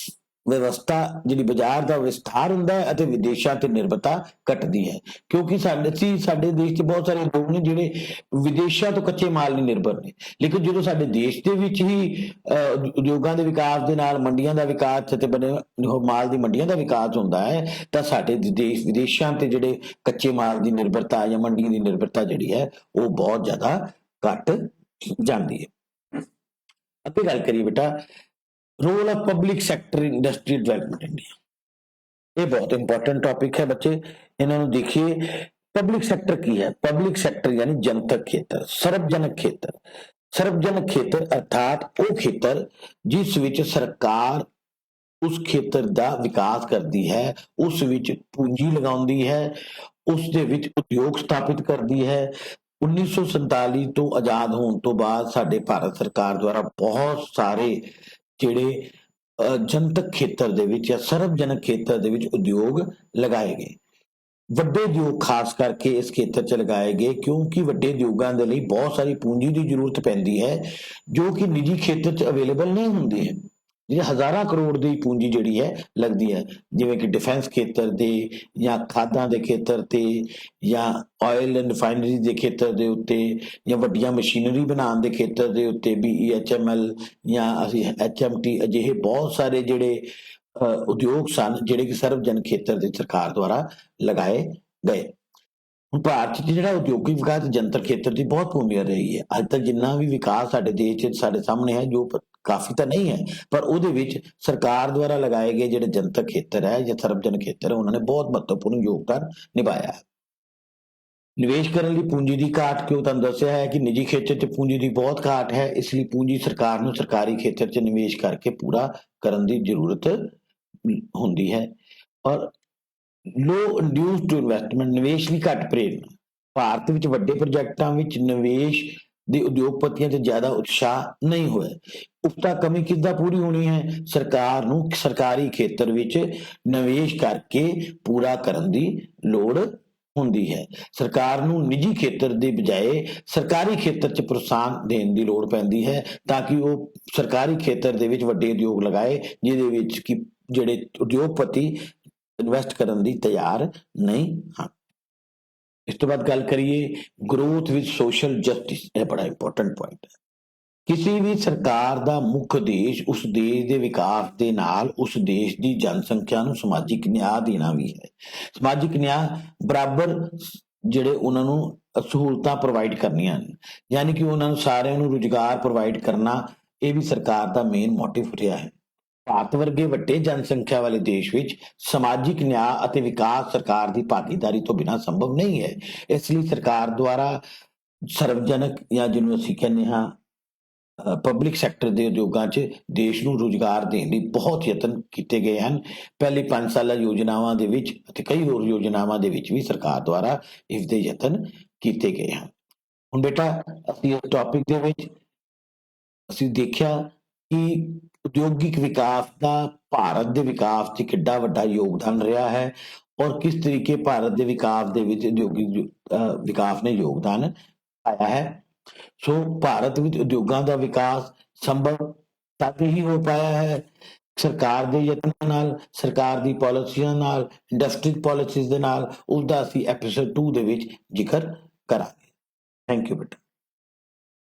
ਵਿਵਸਥਾ ਜਿਹੜੀ ਬਾਜ਼ਾਰ ਦਾ ਵਿਸਥਾਰ ਹੁੰਦਾ ਹੈ ਅਤੇ ਵਿਦੇਸ਼ਾਂ ਤੇ ਨਿਰਭਰਤਾ ਘਟਦੀ ਹੈ। ਕਿਉਂਕਿ ਸਾਡੇ ਦੇਸ਼ 'ਚ ਬਹੁਤ ਸਾਰੇ ਲੋਕ ਨੇ ਜਿਹੜੇ ਵਿਦੇਸ਼ਾਂ ਤੋਂ ਕੱਚੇ ਮਾਲ ਨਹੀਂ ਨਿਰਭਰ ਨੇ, ਲੇਕਿਨ ਜਦੋਂ ਸਾਡੇ ਦੇਸ਼ ਦੇ ਵਿੱਚ ਹੀ ਉਦਯੋਗਾਂ ਦੇ ਵਿਕਾਸ ਦੇ ਨਾਲ ਮੰਡੀਆਂ ਦਾ ਵਿਕਾਸ ਅਤੇ ਬਣੇ ਮਾਲ ਦੀ ਮੰਡੀਆਂ ਦਾ ਵਿਕਾਸ ਹੁੰਦਾ ਹੈ ਤਾਂ ਸਾਡੇ ਦੇਸ਼ ਵਿਦੇਸ਼ਾਂ ਤੇ ਜਿਹੜੇ ਕੱਚੇ ਮਾਲ ਦੀ ਨਿਰਭਰਤਾ ਜਾਂ ਮੰਡੀ ਦੀ ਨਿਰਭਰਤਾ ਜਿਹੜੀ ਹੈ ਉਹ ਬਹੁਤ ਜ਼ਿਆਦਾ ਘਟ ਜਾਂਦੀ ਹੈ। ਅਤੇ ਗੱਲ ਕਰੀਏ ਬੇਟਾ role of public sector industrial development India, ये बहुत इंपॉर्टेंट टॉपिक है बच्चे, इन्होंने देखिए पब्लिक सेक्टर की है। पब्लिक सेक्टर यानी जनतक खेतर, ਸਰਵਜਨਕ ਖੇਤਰ। ਸਰਵਜਨਕ ਖੇਤਰ ਅਰਥਾਤ ਉਹ ਖੇਤਰ ਜਿਸ ਵਿੱਚ ਸਰਕਾਰ ਉਸ ਖੇਤਰ ਦਾ ਵਿਕਾਸ ਕਰਦੀ ਹੈ, ਉਸ ਵਿੱਚ ਪੂੰਜੀ ਲਗਾਉਂਦੀ ਹੈ, ਉਸ ਦੇ ਵਿੱਚ ਉਦਯੋਗ ਸਥਾਪਿਤ ਕਰਦੀ ਹੈ। 1947 ਤੋਂ ਆਜ਼ਾਦ ਹੋਣ ਤੋਂ ਬਾਅਦ ਸਾਡੇ ਭਾਰਤ ਸਰਕਾਰ ਦੁਆਰਾ ਬਹੁਤ ਸਾਰੇ ਜਿਹੜੇ ਜਨਤਕ ਖੇਤਰ ਦੇ ਵਿੱਚ ਜਾਂ ਸਰਵਜਨਕ ਖੇਤਰ ਦੇ ਵਿੱਚ ਉਦਯੋਗ ਲਗਾਏ ਗਏ। ਵੱਡੇ ਉਦਯੋਗ ਖਾਸ ਕਰਕੇ ਇਸ ਖੇਤਰ 'ਚ ਲਗਾਏ ਗਏ ਕਿਉਂਕਿ ਵੱਡੇ ਉਦਯੋਗਾਂ ਦੇ ਲਈ ਬਹੁਤ ਸਾਰੀ ਪੂੰਜੀ ਦੀ ਜ਼ਰੂਰਤ ਪੈਂਦੀ ਹੈ ਜੋ ਕਿ ਨਿੱਜੀ ਖੇਤਰ 'ਚ ਅਵੇਲੇਬਲ ਨਹੀਂ ਹੁੰਦੀ ਹੈ। ਜਿਹੜੇ ਹਜ਼ਾਰਾਂ ਕਰੋੜ ਦੀ ਪੂੰਜੀ ਜਿਹੜੀ ਹੈ ਲੱਗਦੀ ਹੈ, ਜਿਵੇਂ ਕਿ ਡਿਫੈਂਸ ਖੇਤਰ ਦੇ ਜਾਂ ਖਾਦਾਂ ਦੇ ਖੇਤਰ ਤੇ ਜਾਂ ਆਇਲ ਐਂਡ ਰਿਫਾਈਨਰੀ ਦੇ ਖੇਤਰ ਦੇ ਉੱਤੇ ਜਾਂ ਵੱਡੀਆਂ ਮਸ਼ੀਨਰੀ ਬਣਾਉਣ ਦੇ ਖੇਤਰ ਦੇ ਉੱਤੇ BHML ਜਾਂ ਅਸੀਂ HMT ਅਜਿਹੇ ਬਹੁਤ ਸਾਰੇ ਜਿਹੜੇ ਉਦਯੋਗ ਸਨ ਜਿਹੜੇ ਕਿ ਸਰਵਜਨਕ ਖੇਤਰ ਦੇ ਸਰਕਾਰ ਦੁਆਰਾ ਲਗਾਏ ਗਏ। ਹੁਣ ਭਾਰਤ 'ਚ ਜਿਹੜਾ ਉਦਯੋਗਿਕ ਵਿਕਾਸ ਜਨਤਕ ਖੇਤਰ ਦੀ ਬਹੁਤ ਭੂਮਿਕਾ ਰਹੀ ਹੈ। ਅੱਜ ਤੱਕ ਜਿੰਨਾ ਵੀ ਵਿਕਾਸ ਸਾਡੇ ਦੇਸ਼ 'ਚ ਸਾਡੇ ਸਾਹਮਣੇ ਹੈ, ਜੋ ਕਾਫੀ ਤਾਂ ਨਹੀਂ ਹੈ ਪਰ ਉਹਦੇ ਵਿੱਚ ਸਰਕਾਰ ਦੁਆਰਾ ਲਗਾਏ ਗਏ ਜਿਹੜੇ ਜਨਤਕ ਖੇਤਰ ਹੈ ਜਾਂ ਸਰਵਜਨਕ ਖੇਤਰ ਹੈ ਉਹਨਾਂ ਨੇ ਬਹੁਤ ਮਹੱਤਵਪੂਰਨ ਯੋਗਦਾਨ ਨਿਭਾਇਆ ਹੈ। ਨਿਵੇਸ਼ ਕਰਨ ਲਈ ਪੂੰਜੀ ਦੀ ਘਾਟ, ਕਿਉਂ ਤੁਹਾਨੂੰ ਦੱਸਿਆ ਹੈ ਕਿ ਨਿੱਜੀ ਖੇਤਰ 'ਚ ਪੂੰਜੀ ਦੀ ਬਹੁਤ ਘਾਟ ਹੈ, ਇਸ ਲਈ ਪੂੰਜੀ ਸਰਕਾਰ ਨੂੰ ਸਰਕਾਰੀ ਖੇਤਰ 'ਚ ਨਿਵੇਸ਼ ਕਰਕੇ ਪੂਰਾ ਕਰਨ ਦੀ ਜ਼ਰੂਰਤ ਹੁੰਦੀ ਹੈ। ਔਰ ਲੋ ਇੰਡਿਊਸ ਟੂ ਇਨਵੈਸਟਮੈਂਟ, ਨਿਵੇਸ਼ ਵੀ ਘੱਟ ਪ੍ਰੇਰਨਾ। ਭਾਰਤ ਵਿੱਚ ਵੱਡੇ ਪ੍ਰੋਜੈਕਟਾਂ ਵਿੱਚ ਨਿਵੇਸ਼ ਦੇ ਉਦਯੋਗਪਤੀਆਂ 'ਚ ਜ਼ਿਆਦਾ ਉਤਸ਼ਾਹ ਨਹੀਂ ਹੋਇਆ। ਉਕਤਾ ਕਮੀ ਕਿੱਦਾਂ ਪੂਰੀ ਹੋਣੀ ਹੈ? ਸਰਕਾਰ ਨੂੰ ਸਰਕਾਰੀ ਖੇਤਰ ਵਿੱਚ ਨਿਵੇਸ਼ ਕਰਕੇ ਪੂਰਾ ਕਰਨ ਦੀ ਲੋੜ ਹੁੰਦੀ ਹੈ। ਸਰਕਾਰ ਨੂੰ ਨਿੱਜੀ ਖੇਤਰ ਦੇ ਬਜਾਏ ਸਰਕਾਰੀ ਖੇਤਰ 'ਚ ਪ੍ਰੋਤਸਾਹਨ ਦੇਣ ਦੀ ਲੋੜ ਪੈਂਦੀ ਹੈ ਤਾਂ ਕਿ ਉਹ ਸਰਕਾਰੀ ਖੇਤਰ ਦੇ ਵਿੱਚ ਵੱਡੇ ਉਦਯੋਗ ਲਗਾਏ ਜਿਹਦੇ ਵਿੱਚ ਕਿ ਜਿਹੜੇ ਉਦਯੋਗਪਤੀ ਇਨਵੈਸਟ ਕਰਨ ਦੀ ਤਿਆਰ ਨਹੀਂ ਹਨ। ਇਸ ਤੋਂ ਬਾਅਦ ਗੱਲ ਕਰੀਏ ਗਰੋਥ ਵਿਦ ਸੋਸ਼ਲ ਜਸਟਿਸ, ਇਹ ਬੜਾ ਇੰਪੋਰਟੈਂਟ ਪੁਆਇੰਟ ਹੈ। ਕਿਸੇ ਵੀ ਸਰਕਾਰ ਦਾ ਮੁੱਖ ਉਦੇਸ਼ ਉਸ ਦੇਸ਼ ਦੇ ਵਿਕਾਸ ਦੇ ਨਾਲ ਉਸ ਦੇਸ਼ ਦੀ ਜਨਸੰਖਿਆ ਨੂੰ ਸਮਾਜਿਕ ਨਿਆਂ ਦੇਣਾ ਵੀ ਹੈ। ਸਮਾਜਿਕ ਨਿਆਂ ਬਰਾਬਰ ਜਿਹੜੇ ਉਹਨਾਂ ਨੂੰ ਸਹੂਲਤਾਂ ਪ੍ਰੋਵਾਈਡ ਕਰਨੀਆਂ ਹਨ, ਯਾਨੀ ਕਿ ਉਹਨਾਂ ਨੂੰ ਸਾਰਿਆਂ ਨੂੰ ਰੁਜ਼ਗਾਰ ਪ੍ਰੋਵਾਈਡ ਕਰਨਾ, ਇਹ ਵੀ ਸਰਕਾਰ ਦਾ ਮੇਨ ਮੋਟਿਵ ਰਿਹਾ ਹੈ। ਭਾਰਤ ਵਰਗੇ ਵੱਡੇ ਜਨਸੰਖਿਆ ਵਾਲੇ ਦੇਸ਼ ਵਿੱਚ ਸਮਾਜਿਕ ਨਿਆਂ ਅਤੇ ਵਿਕਾਸ ਸਰਕਾਰ ਦੀ ਭਾਗੀਦਾਰੀ ਤੋਂ ਬਿਨਾਂ ਸੰਭਵ ਨਹੀਂ ਹੈ। ਇਸ ਲਈ ਸਰਕਾਰ ਦੁਆਰਾ ਸਰਵਜਨਕ ਜਾਂ ਜਿਹਨੂੰ ਅਸੀਂ ਕਹਿੰਦੇ ਹਾਂ ਪਬਲਿਕ ਸੈਕਟਰ ਦੇ ਉਦਯੋਗਾਂ 'ਚ ਦੇਸ਼ ਨੂੰ ਰੁਜ਼ਗਾਰ ਦੇਣ ਲਈ ਬਹੁਤ ਯਤਨ ਕੀਤੇ ਗਏ ਹਨ। ਪਹਿਲੀ 5 ਸਾਲਾ ਯੋਜਨਾਵਾਂ ਦੇ ਵਿੱਚ ਅਤੇ ਕਈ ਹੋਰ ਯੋਜਨਾਵਾਂ ਦੇ ਵਿੱਚ ਵੀ ਸਰਕਾਰ ਦੁਆਰਾ ਇਸ ਦੇ ਯਤਨ ਕੀਤੇ ਗਏ ਹਨ। ਹੁਣ ਬੇਟਾ ਅਸੀਂ ਇਸ ਟੌਪਿਕ ਦੇ ਵਿੱਚ ਅਸੀਂ ਦੇਖਿਆ ਕਿ ਉਦਯੋਗਿਕ ਵਿਕਾਸ ਦਾ ਭਾਰਤ ਦੇ ਵਿਕਾਸ 'ਚ ਕਿੱਡਾ ਵੱਡਾ ਯੋਗਦਾਨ ਰਿਹਾ ਹੈ ਔਰ ਕਿਸ ਤਰੀਕੇ ਭਾਰਤ ਦੇ ਵਿਕਾਸ ਦੇ ਵਿੱਚ ਉਦਯੋਗਿਕ ਵਿਕਾਸ ਨੇ ਯੋਗਦਾਨ ਪਾਇਆ ਹੈ। ਸੋ ਭਾਰਤ ਵਿੱਚ ਉਦਯੋਗਾਂ ਦਾ ਵਿਕਾਸ ਸੰਭਵ ਤਦ ਹੀ ਹੋ ਪਾਇਆ ਹੈ ਸਰਕਾਰ ਦੇ ਯਤਨਾਂ ਨਾਲ, ਸਰਕਾਰ ਦੀ ਪਾਲਿਸੀਆਂ ਨਾਲ, ਇੰਡਸਟਰੀ ਪਾਲਿਸੀਜ਼ ਦੇ ਨਾਲ, ਉਸ ਦਾ ਅਸੀਂ ਐਪੀਸੋਡ 2 ਦੇ ਵਿੱਚ ਜ਼ਿਕਰ ਕਰਾਂਗੇ। ਥੈਂਕ ਯੂ ਬੇਟਾ।